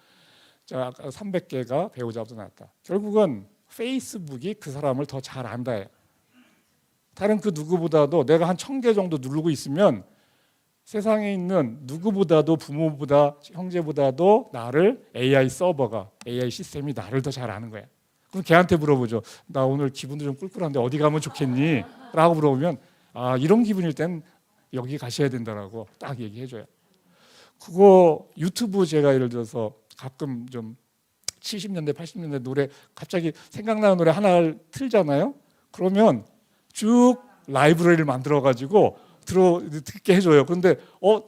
자, 아까 300개가 배우자보다 낫다. 결국은 페이스북이 그 사람을 더 잘 안다예요. 다른 그 누구보다도 내가 한 1000개 정도 누르고 있으면 세상에 있는 누구보다도 부모보다 형제보다도 나를 AI 서버가 AI 시스템이 나를 더 잘 아는 거야. 그럼 걔한테 물어보죠. 나 오늘 기분도 좀 꿀꿀한데 어디 가면 좋겠니? 라고 물어보면 이런 기분일 땐 여기 가셔야 된다라고 딱 얘기해줘요. 그거 유튜브 제가 예를 들어서 가끔 좀 70년대 80년대 노래 갑자기 생각나는 노래 하나를 틀잖아요. 그러면 쭉 라이브러리를 만들어가지고 듣게 해줘요. 그런데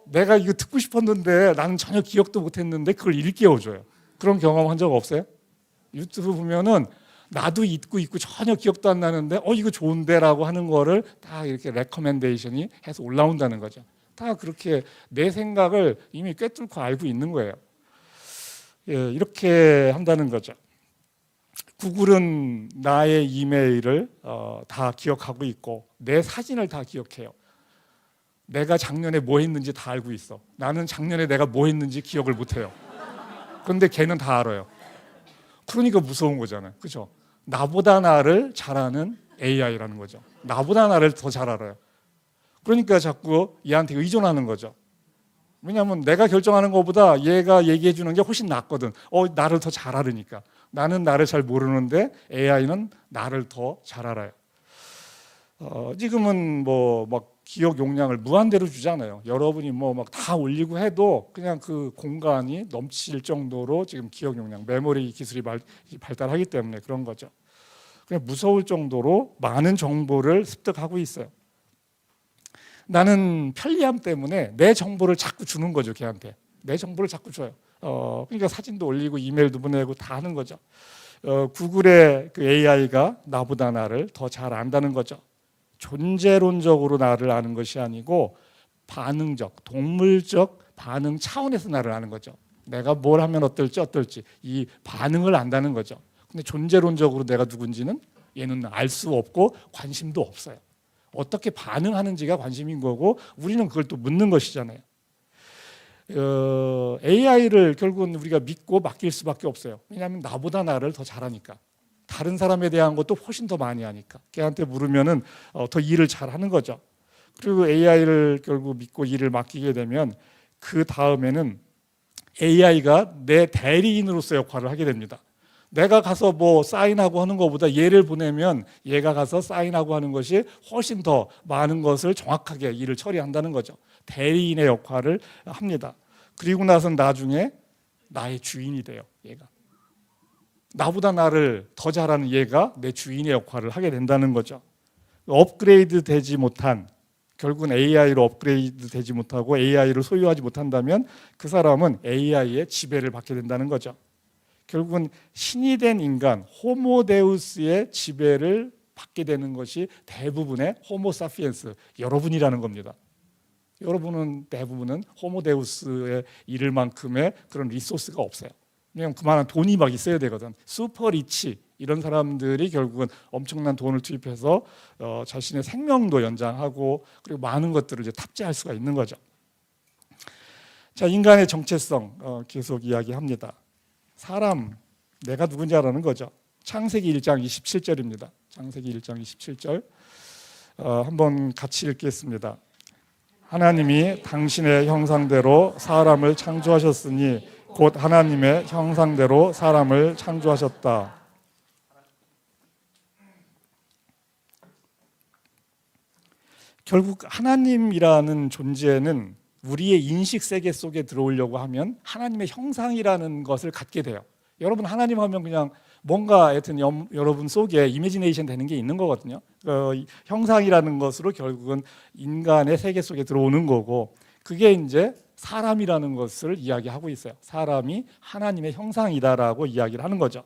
내가 이거 듣고 싶었는데 나는 전혀 기억도 못했는데 그걸 일깨워줘요. 그런 경험 한 적 없어요? 유튜브 보면은 나도 잊고 있고 전혀 기억도 안 나는데 이거 좋은데라고 하는 거를 다 이렇게 레커멘데이션이 해서 올라온다는 거죠. 다 그렇게 내 생각을 이미 꿰뚫고 알고 있는 거예요. 예, 이렇게 한다는 거죠. 구글은 나의 이메일을 다 기억하고 있고 내 사진을 다 기억해요. 내가 작년에 뭐 했는지 다 알고 있어. 나는 작년에 내가 뭐 했는지 기억을 못해요. 그런데 걔는 다 알아요. 그러니까 무서운 거잖아요. 그렇죠? 나보다 나를 잘 아는 AI라는 거죠. 나보다 나를 더 잘 알아요. 그러니까 자꾸 얘한테 의존하는 거죠. 왜냐하면 내가 결정하는 것보다 얘가 얘기해 주는 게 훨씬 낫거든. 나를 더 잘 알으니까. 나는 나를 잘 모르는데 AI는 나를 더 잘 알아요. 지금은 뭐 막 기억 용량을 무한대로 주잖아요. 여러분이 뭐 막 다 올리고 해도 그냥 그 공간이 넘칠 정도로 지금 기억 용량, 메모리 기술이 발달하기 때문에 그런 거죠. 그냥 무서울 정도로 많은 정보를 습득하고 있어요. 나는 편리함 때문에 내 정보를 자꾸 주는 거죠, 걔한테. 내 정보를 자꾸 줘요. 그러니까 사진도 올리고 이메일도 보내고 다 하는 거죠. 구글의 그 AI가 나보다 나를 더 잘 안다는 거죠. 존재론적으로 나를 아는 것이 아니고 반응적, 동물적 반응 차원에서 나를 아는 거죠. 내가 뭘 하면 어떨지 이 반응을 안다는 거죠. 근데 존재론적으로 내가 누군지는 얘는 알 수 없고 관심도 없어요. 어떻게 반응하는지가 관심인 거고 우리는 그걸 또 묻는 것이잖아요. AI를 결국은 우리가 믿고 맡길 수밖에 없어요. 왜냐하면 나보다 나를 더 잘하니까. 다른 사람에 대한 것도 훨씬 더 많이 하니까 걔한테 물으면은 더 일을 잘 하는 거죠. 그리고 AI를 결국 믿고 일을 맡기게 되면 그 다음에는 AI가 내 대리인으로서 역할을 하게 됩니다. 내가 가서 뭐 사인하고 하는 것보다 얘를 보내면 얘가 가서 사인하고 하는 것이 훨씬 더 많은 것을 정확하게 일을 처리한다는 거죠. 대리인의 역할을 합니다. 그리고 나선 나중에 나의 주인이 돼요. 얘가 나보다 나를 더 잘하는 얘가 내 주인의 역할을 하게 된다는 거죠. 업그레이드 되지 못한, 결국은 AI로 업그레이드 되지 못하고 AI를 소유하지 못한다면 그 사람은 AI의 지배를 받게 된다는 거죠. 결국은 신이 된 인간 호모데우스의 지배를 받게 되는 것이 대부분의 호모사피엔스 여러분이라는 겁니다. 여러분은 대부분은 호모데우스에 이를 만큼의 그런 리소스가 없어요. 왜냐하면 그만한 돈이 막 있어야 되거든. 슈퍼리치 이런 사람들이 결국은 엄청난 돈을 투입해서 자신의 생명도 연장하고 그리고 많은 것들을 이제 탑재할 수가 있는 거죠. 자, 인간의 정체성 계속 이야기합니다. 사람, 내가 누군지 알아는 거죠. 창세기 1장 27절입니다. 창세기 1장 27절 한번 같이 읽겠습니다. 하나님이 당신의 형상대로 사람을 창조하셨으니 곧 하나님의 형상대로 사람을 창조하셨다. 결국 하나님이라는 존재는 우리의 인식 세계 속에 들어오려고 하면 하나님의 형상이라는 것을 갖게 돼요. 여러분 하나님 하면 그냥 뭔가 하여튼 여러분 속에 이미지네이션 되는 게 있는 거거든요. 형상이라는 것으로 결국은 인간의 세계 속에 들어오는 거고 그게 이제 사람이라는 것을 이야기하고 있어요. 사람이 하나님의 형상이다라고 이야기를 하는 거죠.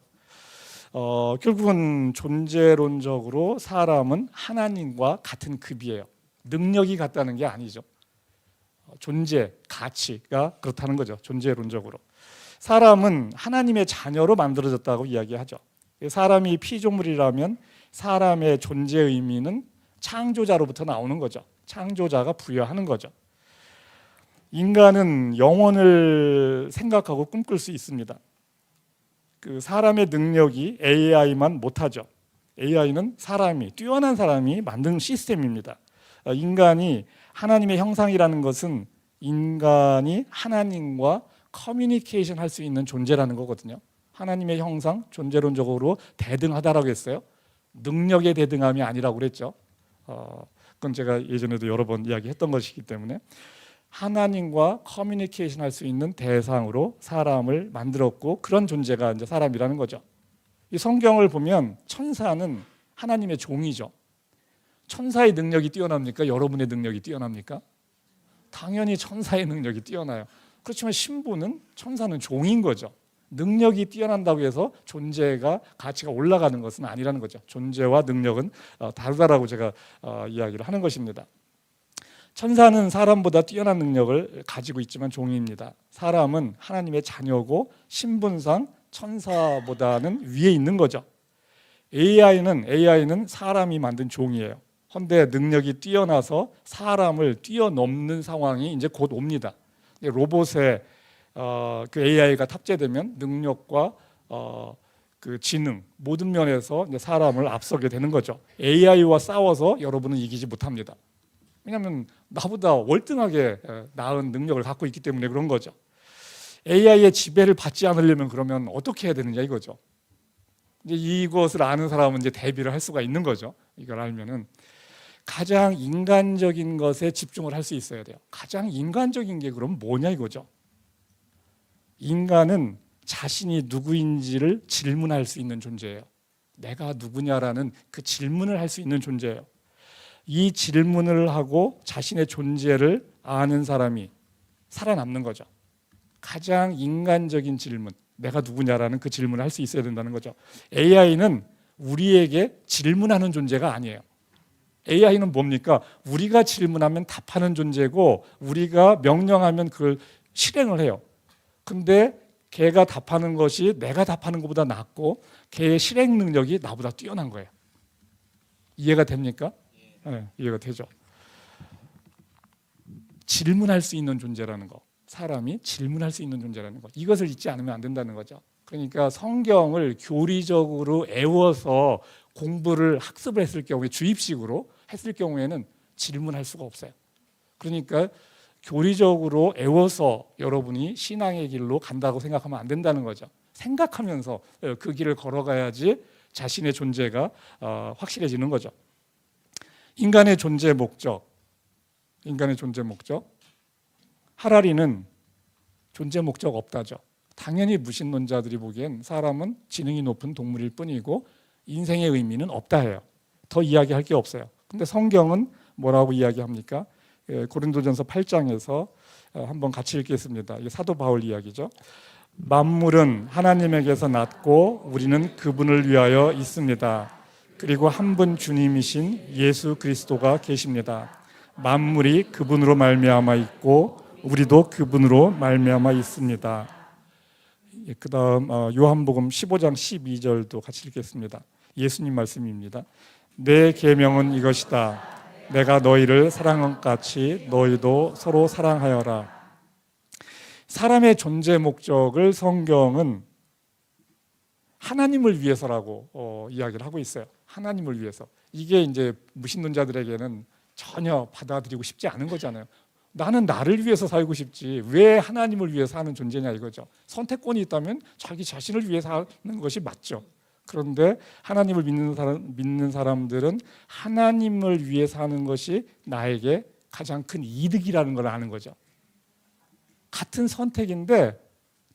결국은 존재론적으로 사람은 하나님과 같은 급이에요. 능력이 같다는 게 아니죠. 존재, 가치가 그렇다는 거죠. 존재론적으로. 사람은 하나님의 자녀로 만들어졌다고 이야기하죠. 사람이 피조물이라면 사람의 존재 의미는 창조자로부터 나오는 거죠. 창조자가 부여하는 거죠. 인간은 영혼을 생각하고 꿈꿀 수 있습니다. 그 사람의 능력이 AI만 못하죠. AI는 뛰어난 사람이 만든 시스템입니다. 인간이 하나님의 형상이라는 것은 인간이 하나님과 커뮤니케이션 할 수 있는 존재라는 거거든요. 하나님의 형상, 존재론적으로 대등하다라고 했어요. 능력의 대등함이 아니라고 그랬죠. 그건 제가 예전에도 여러 번 이야기했던 것이기 때문에 하나님과 커뮤니케이션 할 수 있는 대상으로 사람을 만들었고 그런 존재가 이제 사람이라는 거죠. 이 성경을 보면 천사는 하나님의 종이죠. 천사의 능력이 뛰어납니까? 여러분의 능력이 뛰어납니까? 당연히 천사의 능력이 뛰어나요. 그렇지만 신부는 천사는 종인 거죠. 능력이 뛰어난다고 해서 존재가 가치가 올라가는 것은 아니라는 거죠. 존재와 능력은 다르다라고 제가 이야기를 하는 것입니다. 천사는 사람보다 뛰어난 능력을 가지고 있지만 종입니다. 사람은 하나님의 자녀고 신분상 천사보다는 위에 있는 거죠. AI는 사람이 만든 종이에요. 헌데 능력이 뛰어나서 사람을 뛰어넘는 상황이 이제 곧 옵니다. 로봇에 그 AI가 탑재되면 능력과 그 지능 모든 면에서 이제 사람을 앞서게 되는 거죠. AI와 싸워서 여러분은 이기지 못합니다. 왜냐하면 나보다 월등하게 나은 능력을 갖고 있기 때문에 그런 거죠. AI의 지배를 받지 않으려면 그러면 어떻게 해야 되느냐 이거죠. 이제 이것을 아는 사람은 이제 대비를 할 수가 있는 거죠. 이걸 알면은 가장 인간적인 것에 집중을 할 수 있어야 돼요. 가장 인간적인 게 그럼 뭐냐 이거죠. 인간은 자신이 누구인지를 질문할 수 있는 존재예요. 내가 누구냐라는 그 질문을 할 수 있는 존재예요. 이 질문을 하고 자신의 존재를 아는 사람이 살아남는 거죠. 가장 인간적인 질문, 내가 누구냐라는 그 질문을 할 수 있어야 된다는 거죠. AI는 우리에게 질문하는 존재가 아니에요. AI는 뭡니까? 우리가 질문하면 답하는 존재고 우리가 명령하면 그걸 실행을 해요. 근데 걔가 답하는 것이 내가 답하는 것보다 낫고 걔의 실행 능력이 나보다 뛰어난 거예요. 이해가 됩니까? 네, 이해가 되죠. 질문할 수 있는 존재라는 거, 사람이 질문할 수 있는 존재라는 거, 이것을 잊지 않으면 안 된다는 거죠. 그러니까 성경을 교리적으로 애워서 공부를 학습을 했을 경우에 주입식으로 했을 경우에는 질문할 수가 없어요. 그러니까 교리적으로 애워서 여러분이 신앙의 길로 간다고 생각하면 안 된다는 거죠. 생각하면서 그 길을 걸어가야지 자신의 존재가 확실해지는 거죠. 인간의 존재 목적. 하라리는 존재 목적 없다죠. 당연히 무신론자들이 보기엔 사람은 지능이 높은 동물일 뿐이고 인생의 의미는 없다 해요. 더 이야기할 게 없어요. 근데 성경은 뭐라고 이야기합니까? 고린도전서 8장에서 한번 같이 읽겠습니다. 이게 사도 바울 이야기죠. 만물은 하나님에게서 났고 우리는 그분을 위하여 있습니다. 그리고 한 분 주님이신 예수 그리스도가 계십니다. 만물이 그분으로 말미암아 있고 우리도 그분으로 말미암아 있습니다. 그다음 요한복음 15장 12절도 같이 읽겠습니다. 예수님 말씀입니다. 내 계명은 이것이다. 내가 너희를 사랑한 것 같이 너희도 서로 사랑하여라. 사람의 존재 목적을 성경은 하나님을 위해서라고 이야기를 하고 있어요. 하나님을 위해서. 이게 이제 무신론자들에게는 전혀 받아들이고 싶지 않은 거잖아요. 나는 나를 위해서 살고 싶지 왜 하나님을 위해서 사는 존재냐 이거죠. 선택권이 있다면 자기 자신을 위해서 사는 것이 맞죠. 그런데 하나님을 믿는 사람들은 하나님을 위해 사는 것이 나에게 가장 큰 이득이라는 걸 아는 거죠. 같은 선택인데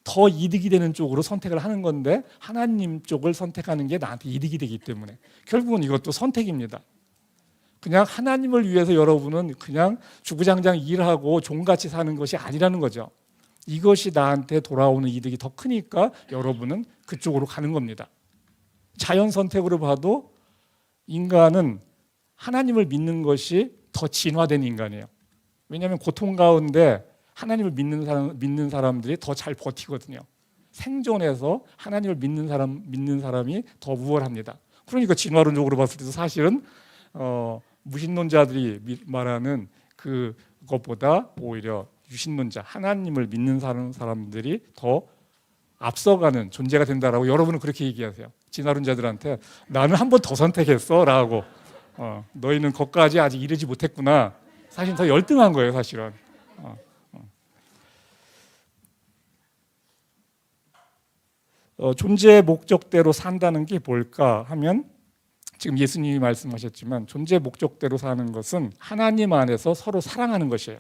더 이득이 되는 쪽으로 선택을 하는 건데 하나님 쪽을 선택하는 게 나한테 이득이 되기 때문에 결국은 이것도 선택입니다. 그냥 하나님을 위해서 여러분은 그냥 주구장창 일하고 종같이 사는 것이 아니라는 거죠. 이것이 나한테 돌아오는 이득이 더 크니까 여러분은 그쪽으로 가는 겁니다. 자연 선택으로 봐도 인간은 하나님을 믿는 것이 더 진화된 인간이에요. 왜냐하면 고통 가운데 하나님을 믿는 사람들이 더 잘 버티거든요. 생존해서 하나님을 믿는 사람이 더 우월합니다. 그러니까 진화론적으로 봤을 때도 사실은 무신론자들이 말하는 그것보다 오히려 유신론자, 하나님을 믿는 사람들이 더 앞서가는 존재가 된다라고 여러분은 그렇게 얘기하세요. 진화론자들한테 나는 한 번 더 선택했어 라고 너희는 거기까지 아직 이르지 못했구나. 사실 더 열등한 거예요 사실은. 존재의 목적대로 산다는 게 뭘까 하면 지금 예수님이 말씀하셨지만 존재 목적대로 사는 것은 하나님 안에서 서로 사랑하는 것이에요.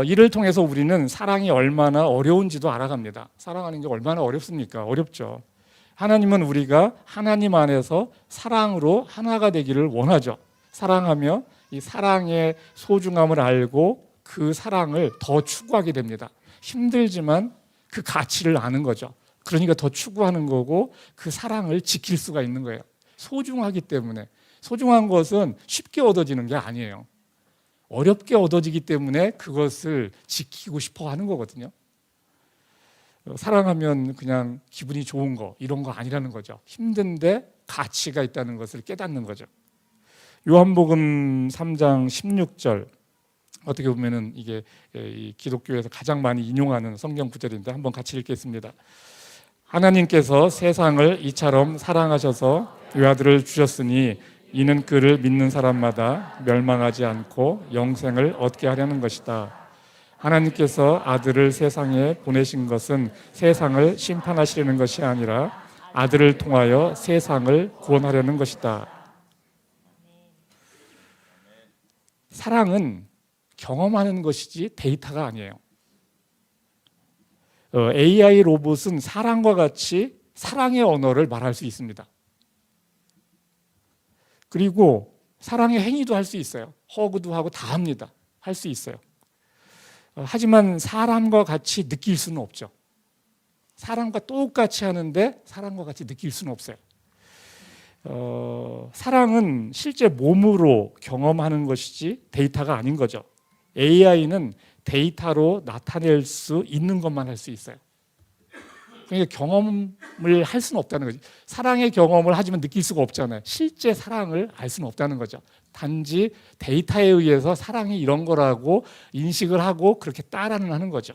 이를 통해서 우리는 사랑이 얼마나 어려운지도 알아갑니다. 사랑하는 게 얼마나 어렵습니까? 어렵죠. 하나님은 우리가 하나님 안에서 사랑으로 하나가 되기를 원하죠. 사랑하며 이 사랑의 소중함을 알고 그 사랑을 더 추구하게 됩니다. 힘들지만 그 가치를 아는 거죠. 그러니까 더 추구하는 거고 그 사랑을 지킬 수가 있는 거예요. 소중하기 때문에. 소중한 것은 쉽게 얻어지는 게 아니에요. 어렵게 얻어지기 때문에 그것을 지키고 싶어 하는 거거든요. 사랑하면 그냥 기분이 좋은 거 이런 거 아니라는 거죠. 힘든데 가치가 있다는 것을 깨닫는 거죠. 요한복음 3장 16절 어떻게 보면은 이게 이 기독교에서 가장 많이 인용하는 성경 구절인데 한번 같이 읽겠습니다. 하나님께서 세상을 이처럼 사랑하셔서 외아들을 주셨으니 이는 그를 믿는 사람마다 멸망하지 않고 영생을 얻게 하려는 것이다. 하나님께서 아들을 세상에 보내신 것은 세상을 심판하시려는 것이 아니라 아들을 통하여 세상을 구원하려는 것이다. 사랑은 경험하는 것이지 데이터가 아니에요. AI 로봇은 사람과 같이 사랑의 언어를 말할 수 있습니다. 그리고 사랑의 행위도 할 수 있어요. 허그도 하고 다 합니다. 할 수 있어요. 하지만 사람과 같이 느낄 수는 없죠. 사람과 똑같이 하는데 사람과 같이 느낄 수는 없어요. 사랑은 실제 몸으로 경험하는 것이지 데이터가 아닌 거죠. AI는 데이터로 나타낼 수 있는 것만 할 수 있어요. 그러니까 경험을 할 수는 없다는 거지. 사랑의 경험을 하지만 느낄 수가 없잖아요. 실제 사랑을 알 수는 없다는 거죠. 단지 데이터에 의해서 사랑이 이런 거라고 인식을 하고 그렇게 따라는 하는 거죠.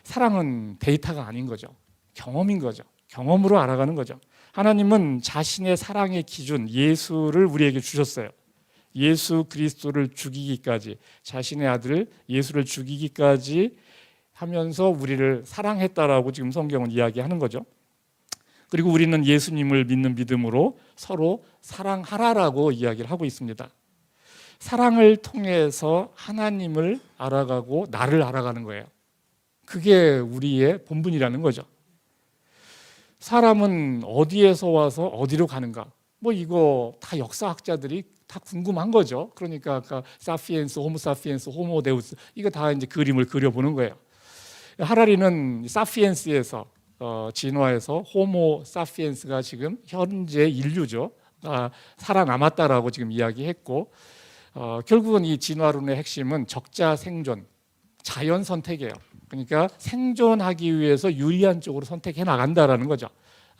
사랑은 데이터가 아닌 거죠. 경험인 거죠. 경험으로 알아가는 거죠. 하나님은 자신의 사랑의 기준 예수를 우리에게 주셨어요. 예수 그리스도를 죽이기까지, 자신의 아들 예수를 죽이기까지 하면서 우리를 사랑했다라고 지금 성경은 이야기하는 거죠. 그리고 우리는 예수님을 믿는 믿음으로 서로 사랑하라라고 이야기를 하고 있습니다. 사랑을 통해서 하나님을 알아가고 나를 알아가는 거예요. 그게 우리의 본분이라는 거죠. 사람은 어디에서 와서 어디로 가는가? 뭐 이거 다 역사학자들이 다 궁금한 거죠. 그러니까 아까 사피엔스, 호모 사피엔스, 호모 데우스 이거 다 이제 그림을 그려보는 거예요. 하라리는 사피엔스에서 진화해서 호모 사피엔스가 지금 현재 인류죠. 살아남았다라고 지금 이야기했고 결국은 이 진화론의 핵심은 적자 생존, 자연 선택이에요. 그러니까 생존하기 위해서 유리한 쪽으로 선택해 나간다라는 거죠.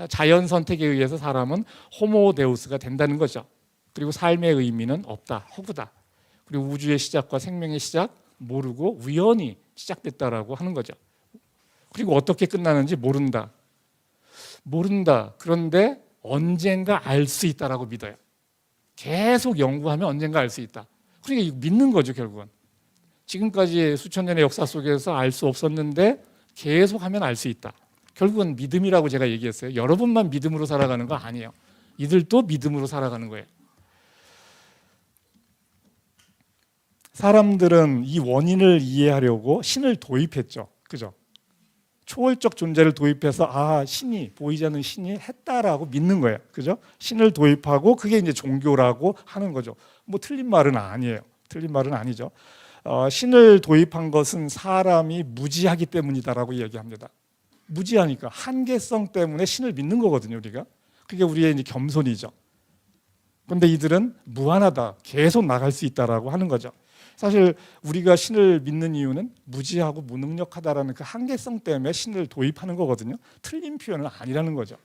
자연 선택에 의해서 사람은 호모 데우스가 된다는 거죠. 그리고 삶의 의미는 없다, 허구다. 그리고 우주의 시작과 생명의 시작 모르고 우연히 시작됐다라고 하는 거죠. 그리고 어떻게 끝나는지 모른다. 그런데 언젠가 알 수 있다라고 믿어요. 계속 연구하면 언젠가 알 수 있다. 그러니까 믿는 거죠, 결국은. 지금까지 수천 년의 역사 속에서 알 수 없었는데 계속하면 알 수 있다. 결국은 믿음이라고 제가 얘기했어요. 여러분만 믿음으로 살아가는 거 아니에요. 이들도 믿음으로 살아가는 거예요. 사람들은 이 원인을 이해하려고 신을 도입했죠. 그죠? 초월적 존재를 도입해서 신이 보이지 않는 신이 했다라고 믿는 거예요. 그죠? 신을 도입하고 그게 이제 종교라고 하는 거죠. 뭐 틀린 말은 아니에요. 틀린 말은 아니죠. 신을 도입한 것은 사람이 무지하기 때문이다라고 이야기합니다. 무지하니까 한계성 때문에 신을 믿는 거거든요, 우리가. 그게 우리의 이제 겸손이죠. 그런데 이들은 무한하다, 계속 나갈 수 있다라고 하는 거죠. 사실 우리가 신을 믿는 이유는 무지하고 무능력하다라는 그 한계성 때문에 신을 도입하는 거거든요. 틀린 표현은 아니라는 거죠.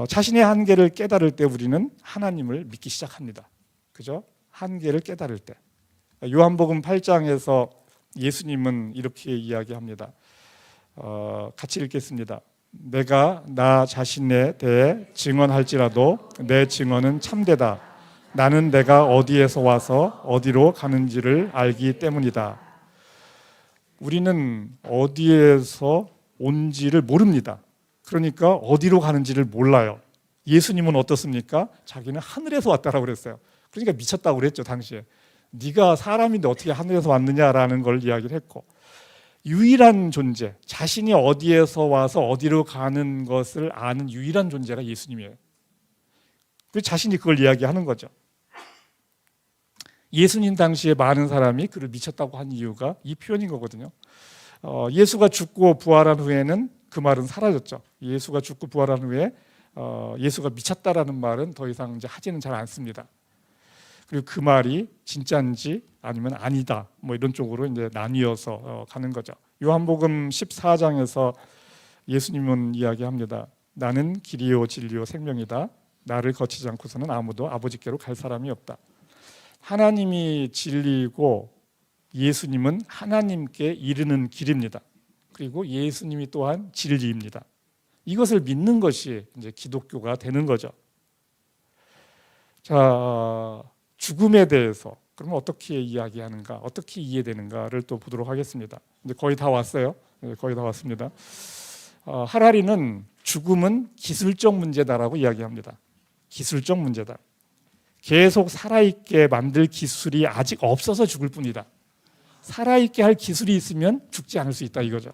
자신의 한계를 깨달을 때 우리는 하나님을 믿기 시작합니다. 그죠? 한계를 깨달을 때. 요한복음 8장에서 예수님은 이렇게 이야기합니다. 같이 읽겠습니다. 내가 나 자신에 대해 증언할지라도 내 증언은 참되다. 나는 내가 어디에서 와서 어디로 가는지를 알기 때문이다. 우리는 어디에서 온지를 모릅니다. 그러니까 어디로 가는지를 몰라요. 예수님은 어떻습니까? 자기는 하늘에서 왔다라고 그랬어요. 그러니까 미쳤다고 그랬죠, 당시에. 네가 사람인데 어떻게 하늘에서 왔느냐라는 걸 이야기를 했고, 유일한 존재, 자신이 어디에서 와서 어디로 가는 것을 아는 유일한 존재가 예수님이에요. 그래서 자신이 그걸 이야기하는 거죠. 예수님 당시에 많은 사람이 그를 미쳤다고 한 이유가 이 표현인 거거든요. 예수가 죽고 부활한 후에는 그 말은 사라졌죠. 예수가 죽고 부활한 후에 예수가 미쳤다라는 말은 더 이상 이제 하지는 잘 않습니다. 그리고 그 말이 진짜인지 아니면 아니다, 뭐 이런 쪽으로 이제 나뉘어서 가는 거죠. 요한복음 14장에서 예수님은 이야기합니다. 나는 길이요 진리요 생명이다. 나를 거치지 않고서는 아무도 아버지께로 갈 사람이 없다. 하나님이 진리이고 예수님은 하나님께 이르는 길입니다. 그리고 예수님이 또한 진리입니다. 이것을 믿는 것이 이제 기독교가 되는 거죠. 자, 죽음에 대해서 그러면 어떻게 이야기하는가, 어떻게 이해되는가를 또 보도록 하겠습니다. 이제 거의 다 왔어요. 거의 다 왔습니다. 하라리는 죽음은 기술적 문제다라고 이야기합니다. 기술적 문제다. 계속 살아있게 만들 기술이 아직 없어서 죽을 뿐이다. 살아있게 할 기술이 있으면 죽지 않을 수 있다 이거죠.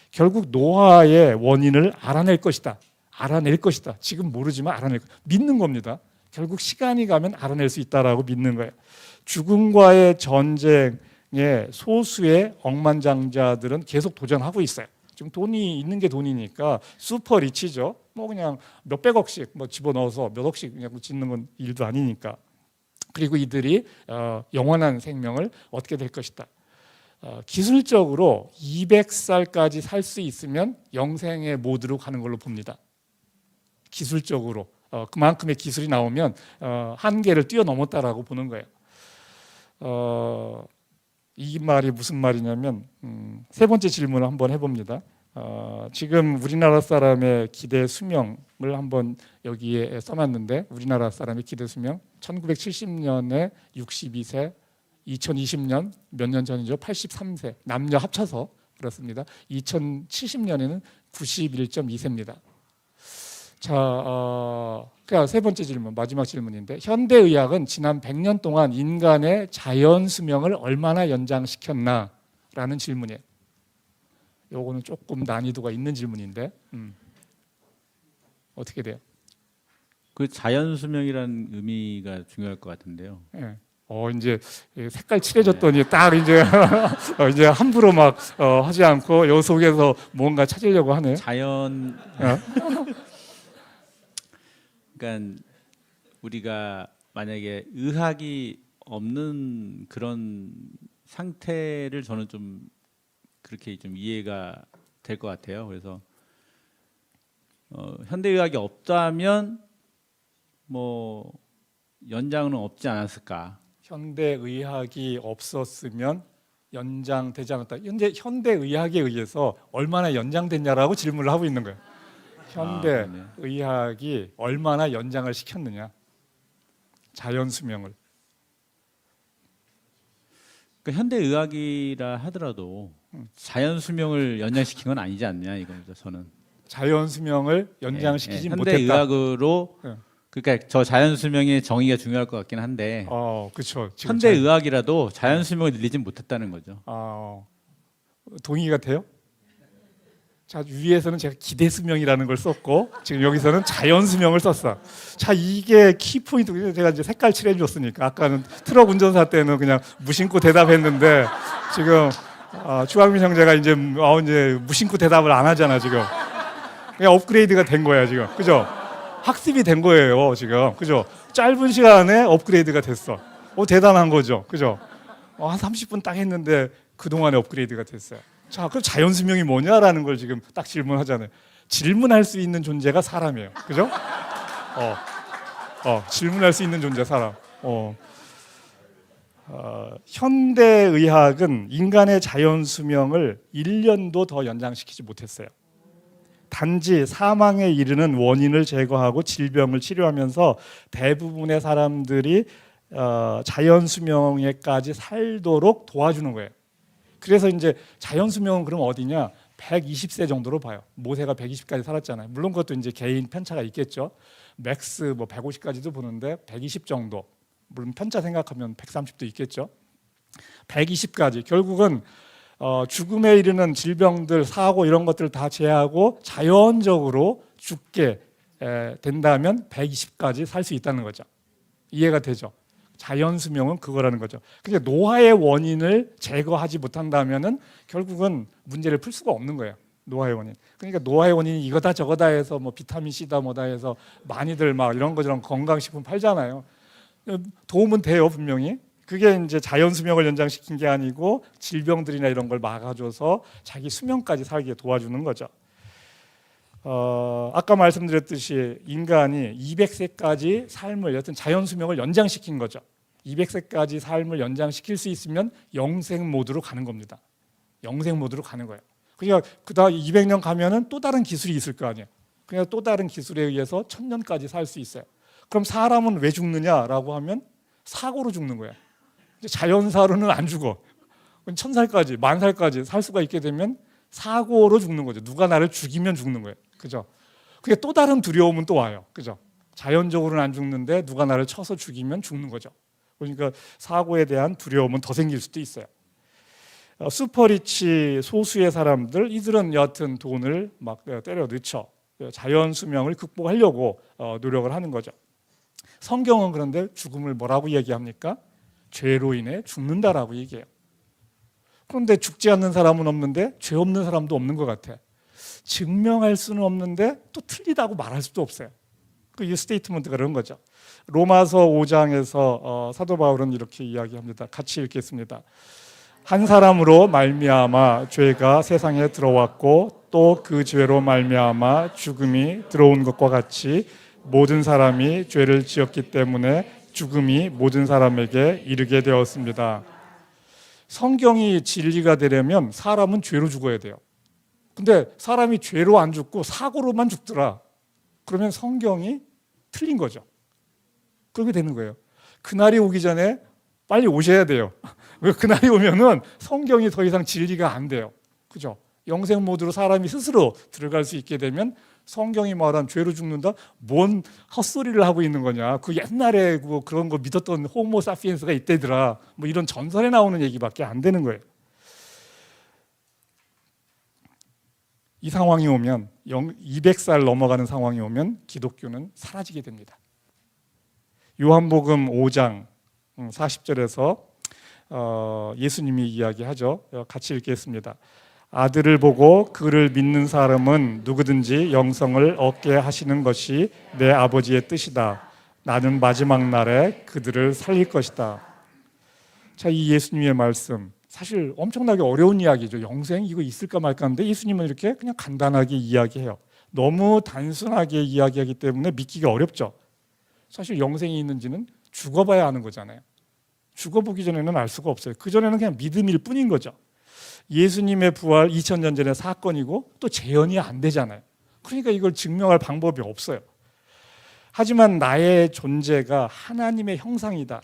결국 노화의 원인을 알아낼 것이다. 알아낼 것이다. 지금 모르지만 알아낼 것이다. 믿는 겁니다. 결국 시간이 가면 알아낼 수 있다라고 믿는 거예요. 죽음과의 전쟁에 소수의 억만장자들은 계속 도전하고 있어요. 지금 돈이 있는 게 돈이니까 슈퍼 리치죠. 뭐 그냥 몇백억씩 뭐 집어넣어서 몇 억씩 그냥 짓는 건 일도 아니니까. 그리고 이들이 영원한 생명을 얻게 될 것이다. 기술적으로 200살까지 살 수 있으면 영생의 모드로 가는 걸로 봅니다. 기술적으로 그만큼의 기술이 나오면 한계를 뛰어넘었다라고 보는 거예요. 이 말이 무슨 말이냐면 세 번째 질문을 한번 해봅니다. 지금 우리나라 사람의 기대 수명을 한번 여기에 써놨는데 우리나라 사람의 기대 수명 1970년에 62세, 2020년 몇 년 전이죠? 83세 남녀 합쳐서 그렇습니다. 2070년에는 91.2세입니다. 자, 그러니까 세 번째 질문, 마지막 질문인데 현대의학은 지난 100년 동안 인간의 자연 수명을 얼마나 연장시켰나라는 질문이에요. 요거는 조금 난이도가 있는 질문인데 어떻게 돼요? 그 자연 수명이라는 의미가 중요할 것 같은데요. 예. 이제 색깔 칠해졌더니 딱 이제 이제 함부로 막 하지 않고 요 속에서 뭔가 찾으려고 하네. 자연 그러니까 우리가 만약에 의학이 없는 그런 상태를 저는 좀 그렇게 좀 이해가 될 것 같아요. 그래서 현대의학이 없다면 뭐 연장은 없지 않았을까. 현대의학이 없었으면 연장되지 않았다. 현대의학에 의해서 얼마나 연장됐냐라고 질문을 하고 있는 거예요. 현대의학이 얼마나 연장을 시켰느냐. 자연 수명을. 그러니까 현대의학이라 하더라도 자연 수명을 연장시킨 건 아니지 않느냐 이겁니다. 저는 자연 수명을 연장시키지 못했다. 현대의학으로 예. 그러니까 저 자연 수명의 정의가 중요할 것 같긴 한데 그렇죠. 현대의학이라도 자연 수명을 늘리진 못했다는 거죠. 동의가 돼요? 자, 위에서는 제가 기대 수명이라는 걸 썼고 지금 여기서는 자연 수명을 썼어. 자, 이게 키포인트. 제가 이제 색깔 칠해 줬으니까 아까는 트럭 운전사 때는 그냥 무심코 대답했는데 지금 주광민 형제가 이제 무심코 대답을 안 하잖아 지금. 그냥 업그레이드가 된 거야 지금. 그죠? 학습이 된 거예요 지금. 그죠? 짧은 시간에 업그레이드가 됐어. 대단한 거죠. 그죠? 한 30분 딱 했는데 그동안에 업그레이드가 됐어요. 자, 그럼 자연 수명이 뭐냐라는 걸 지금 딱 질문하잖아요. 질문할 수 있는 존재가 사람이에요. 그죠? 질문할 수 있는 존재 사람. 현대의학은 인간의 자연 수명을 1년도 더 연장시키지 못했어요. 단지 사망에 이르는 원인을 제거하고 질병을 치료하면서 대부분의 사람들이 자연 수명에까지 살도록 도와주는 거예요. 그래서 이제 자연 수명은 그럼 어디냐? 120세 정도로 봐요. 모세가 120까지 살았잖아요. 물론 그것도 이제 개인 편차가 있겠죠. 맥스 150까지도 보는데 120 정도. 물론 편차 생각하면 130도 있겠죠. 120까지 결국은 죽음에 이르는 질병들, 사고 이런 것들을 다 제하고 자연적으로 죽게 된다면 120까지 살 수 있다는 거죠. 이해가 되죠? 자연 수명은 그거라는 거죠. 그러니까 노화의 원인을 제거하지 못한다면은 결국은 문제를 풀 수가 없는 거예요. 노화의 원인. 그러니까 노화의 원인이 이거다 저거다 해서 비타민 C다 뭐다 해서 많이들 막 이런 거 저런 건강식품 팔잖아요. 도움은 돼요 분명히. 그게 이제 자연 수명을 연장시킨 게 아니고 질병들이나 이런 걸 막아줘서 자기 수명까지 살게 도와주는 거죠. 아까 말씀드렸듯이 인간이 200세까지 삶을 여튼 자연 수명을 연장시킨 거죠. 200세까지 삶을 연장시킬 수 있으면 영생 모드로 가는 겁니다. 영생 모드로 가는 거예요. 그러니까 그다음 200년 가면은 또 다른 기술이 있을 거 아니에요. 그러니까 또 다른 기술에 의해서 1000년까지 살 수 있어요. 그럼 사람은 왜 죽느냐라고 하면 사고로 죽는 거예요. 자연사로는 안 죽어. 1000살까지, 10,000살까지 살 수가 있게 되면 사고로 죽는 거죠. 누가 나를 죽이면 죽는 거예요. 그죠? 그게 또 다른 두려움은 또 와요. 그죠? 자연적으로는 안 죽는데 누가 나를 쳐서 죽이면 죽는 거죠. 그러니까 사고에 대한 두려움은 더 생길 수도 있어요. 슈퍼리치 소수의 사람들, 이들은 여하튼 돈을 막 때려 넣죠. 자연 수명을 극복하려고 노력을 하는 거죠. 성경은 그런데 죽음을 뭐라고 얘기합니까? 죄로 인해 죽는다라고 얘기해요. 그런데 죽지 않는 사람은 없는데 죄 없는 사람도 없는 것 같아. 증명할 수는 없는데 또 틀리다고 말할 수도 없어요. 이 스테이트먼트가 그런 거죠. 로마서 5장에서 사도 바울은 이렇게 이야기합니다. 같이 읽겠습니다. 한 사람으로 말미암아 죄가 세상에 들어왔고 또 그 죄로 말미암아 죽음이 들어온 것과 같이 모든 사람이 죄를 지었기 때문에 죽음이 모든 사람에게 이르게 되었습니다. 성경이 진리가 되려면 사람은 죄로 죽어야 돼요. 근데 사람이 죄로 안 죽고 사고로만 죽더라. 그러면 성경이 틀린 거죠. 그렇게 되는 거예요. 그날이 오기 전에 빨리 오셔야 돼요. 그날이 오면은 성경이 더 이상 진리가 안 돼요. 그죠? 영생 모드로 사람이 스스로 들어갈 수 있게 되면 성경이 말한 죄로 죽는다? 뭔 헛소리를 하고 있는 거냐? 그 옛날에 그런 거 믿었던 호모 사피엔스가 이때더라. 뭐 이런 전설에 나오는 얘기밖에 안 되는 거예요. 이 상황이 오면 200살 넘어가는 상황이 오면 기독교는 사라지게 됩니다. 요한복음 5장 40절에서 예수님이 이야기하죠. 같이 읽겠습니다. 아들을 보고 그를 믿는 사람은 누구든지 영생을 얻게 하시는 것이 내 아버지의 뜻이다. 나는 마지막 날에 그들을 살릴 것이다. 자, 이 예수님의 말씀 사실 엄청나게 어려운 이야기죠. 영생 이거 있을까 말까 하는데 예수님은 이렇게 그냥 간단하게 이야기해요. 너무 단순하게 이야기하기 때문에 믿기가 어렵죠. 사실 영생이 있는지는 죽어봐야 아는 거잖아요. 죽어보기 전에는 알 수가 없어요. 그전에는 그냥 믿음일 뿐인 거죠. 예수님의 부활 2000년 전의 사건이고 또 재현이 안 되잖아요. 그러니까 이걸 증명할 방법이 없어요. 하지만 나의 존재가 하나님의 형상이다.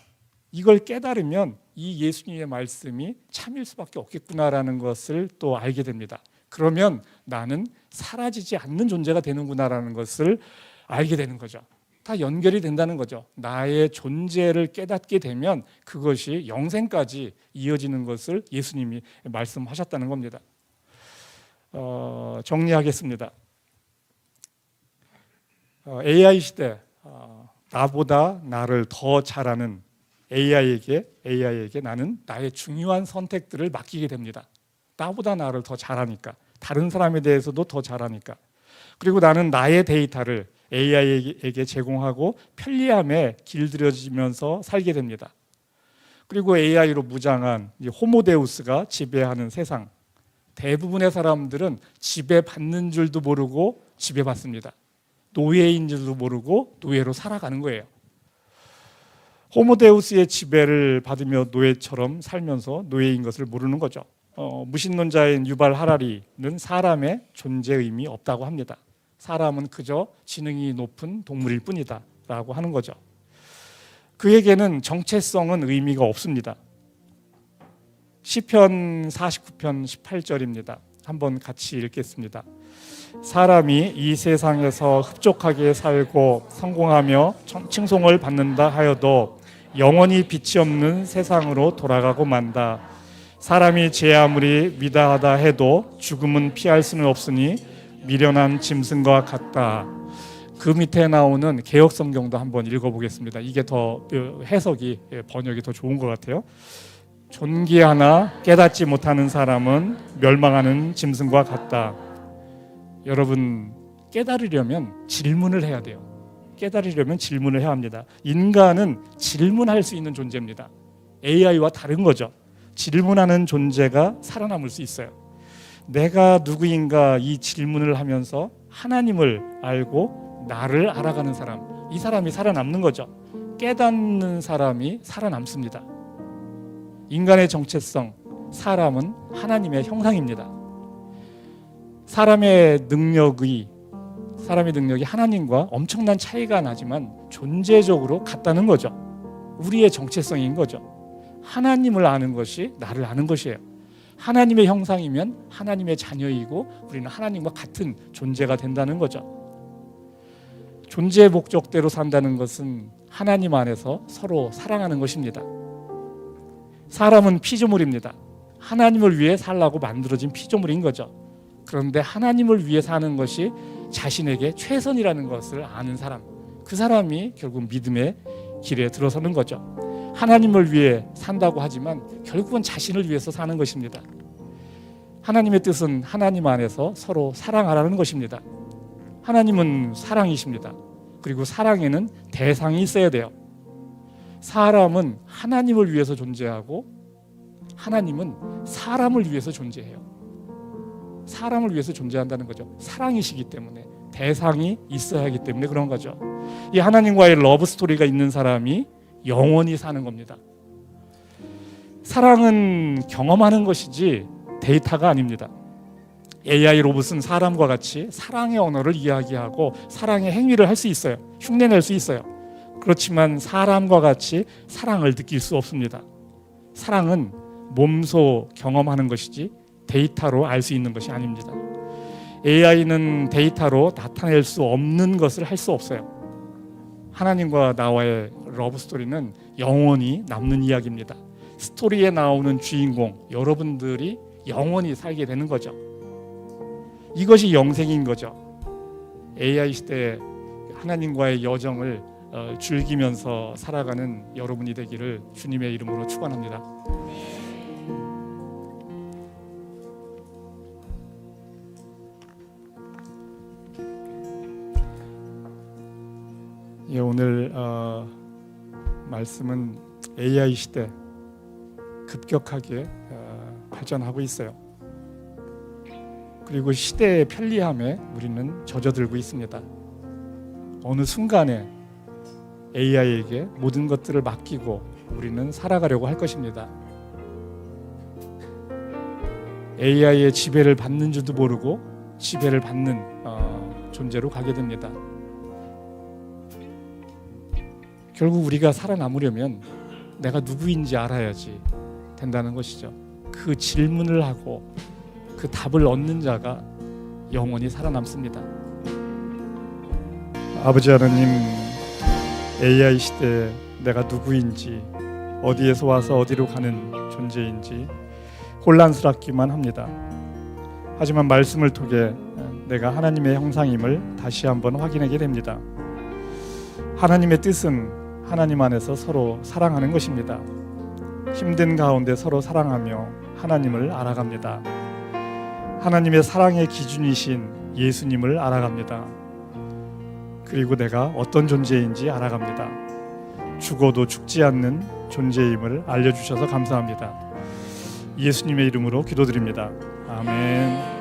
이걸 깨달으면 이 예수님의 말씀이 참일 수밖에 없겠구나라는 것을 또 알게 됩니다. 그러면 나는 사라지지 않는 존재가 되는구나라는 것을 알게 되는 거죠. 다 연결이 된다는 거죠. 나의 존재를 깨닫게 되면 그것이 영생까지 이어지는 것을 예수님이 말씀하셨다는 겁니다. 정리하겠습니다. AI 시대, 나보다 나를 더 잘하는 AI에게 나는 나의 중요한 선택들을 맡기게 됩니다. 나보다 나를 더 잘하니까, 다른 사람에 대해서도 더 잘하니까. 그리고 나는 나의 데이터를 AI에게 제공하고 편리함에 길들여지면서 살게 됩니다. 그리고 AI로 무장한 호모데우스가 지배하는 세상, 대부분의 사람들은 지배받는 줄도 모르고 지배받습니다. 노예인 줄도 모르고 노예로 살아가는 거예요. 호모데우스의 지배를 받으며 노예처럼 살면서 노예인 것을 모르는 거죠. 무신론자인 유발 하라리는 사람의 존재 의미 없다고 합니다. 사람은 그저 지능이 높은 동물일 뿐이다 라고 하는 거죠. 그에게는 정체성은 의미가 없습니다. 시편 49편 18절입니다. 한번 같이 읽겠습니다. 사람이 이 세상에서 흡족하게 살고 성공하며 칭송을 받는다 하여도 영원히 빛이 없는 세상으로 돌아가고 만다. 사람이 제 아무리 위대하다 해도 죽음은 피할 수는 없으니 미련한 짐승과 같다. 그 밑에 나오는 개역성경도 한번 읽어보겠습니다. 이게 더 해석이 번역이 더 좋은 것 같아요. 존귀하나 깨닫지 못하는 사람은 멸망하는 짐승과 같다. 여러분, 깨달으려면 질문을 해야 돼요. 깨달으려면 질문을 해야 합니다. 인간은 질문할 수 있는 존재입니다. AI와 다른 거죠. 질문하는 존재가 살아남을 수 있어요. 내가 누구인가 이 질문을 하면서 하나님을 알고 나를 알아가는 사람, 이 사람이 살아남는 거죠. 깨닫는 사람이 살아남습니다. 인간의 정체성, 사람은 하나님의 형상입니다. 사람의 능력이 하나님과 엄청난 차이가 나지만 존재적으로 같다는 거죠. 우리의 정체성인 거죠. 하나님을 아는 것이 나를 아는 것이에요. 하나님의 형상이면 하나님의 자녀이고 우리는 하나님과 같은 존재가 된다는 거죠. 존재의 목적대로 산다는 것은 하나님 안에서 서로 사랑하는 것입니다. 사람은 피조물입니다. 하나님을 위해 살라고 만들어진 피조물인 거죠. 그런데 하나님을 위해 사는 것이 자신에게 최선이라는 것을 아는 사람, 그 사람이 결국 믿음의 길에 들어서는 거죠. 하나님을 위해 산다고 하지만 결국은 자신을 위해서 사는 것입니다. 하나님의 뜻은 하나님 안에서 서로 사랑하라는 것입니다. 하나님은 사랑이십니다. 그리고 사랑에는 대상이 있어야 돼요. 사람은 하나님을 위해서 존재하고 하나님은 사람을 위해서 존재해요. 사람을 위해서 존재한다는 거죠. 사랑이시기 때문에 대상이 있어야 하기 때문에 그런 거죠. 이 하나님과의 러브 스토리가 있는 사람이 영원히 사는 겁니다. 사랑은 경험하는 것이지 데이터가 아닙니다. AI 로봇은 사람과 같이 사랑의 언어를 이야기하고 사랑의 행위를 할 수 있어요. 흉내낼 수 있어요. 그렇지만 사람과 같이 사랑을 느낄 수 없습니다. 사랑은 몸소 경험하는 것이지 데이터로 알 수 있는 것이 아닙니다. AI는 데이터로 나타낼 수 없는 것을 할 수 없어요. 하나님과 나와의 러브 스토리는 영원히 남는 이야기입니다. 스토리에 나오는 주인공 여러분들이 영원히 살게 되는 거죠. 이것이 영생인 거죠. AI 시대에 하나님과의 여정을 즐기면서 살아가는 여러분이 되기를 주님의 이름으로 축원합니다. 예, 오늘 말씀은 AI 시대 급격하게 발전하고 있어요. 그리고 시대의 편리함에 우리는 젖어들고 있습니다. 어느 순간에 AI에게 모든 것들을 맡기고 우리는 살아가려고 할 것입니다. AI의 지배를 받는 줄도 모르고 지배를 받는 존재로 가게 됩니다. 결국 우리가 살아남으려면 내가 누구인지 알아야지 된다는 것이죠. 그 질문을 하고 그 답을 얻는 자가 영원히 살아남습니다. 아버지 하나님, AI 시대에 내가 누구인지, 어디에서 와서 어디로 가는 존재인지 혼란스럽기만 합니다. 하지만 말씀을 통해 내가 하나님의 형상임을 다시 한번 확인하게 됩니다. 하나님의 뜻은 하나님 안에서 서로 사랑하는 것입니다. 힘든 가운데 서로 사랑하며 하나님을 알아갑니다. 하나님의 사랑의 기준이신 예수님을 알아갑니다. 그리고 내가 어떤 존재인지 알아갑니다. 죽어도 죽지 않는 존재임을 알려주셔서 감사합니다. 예수님의 이름으로 기도드립니다. 아멘.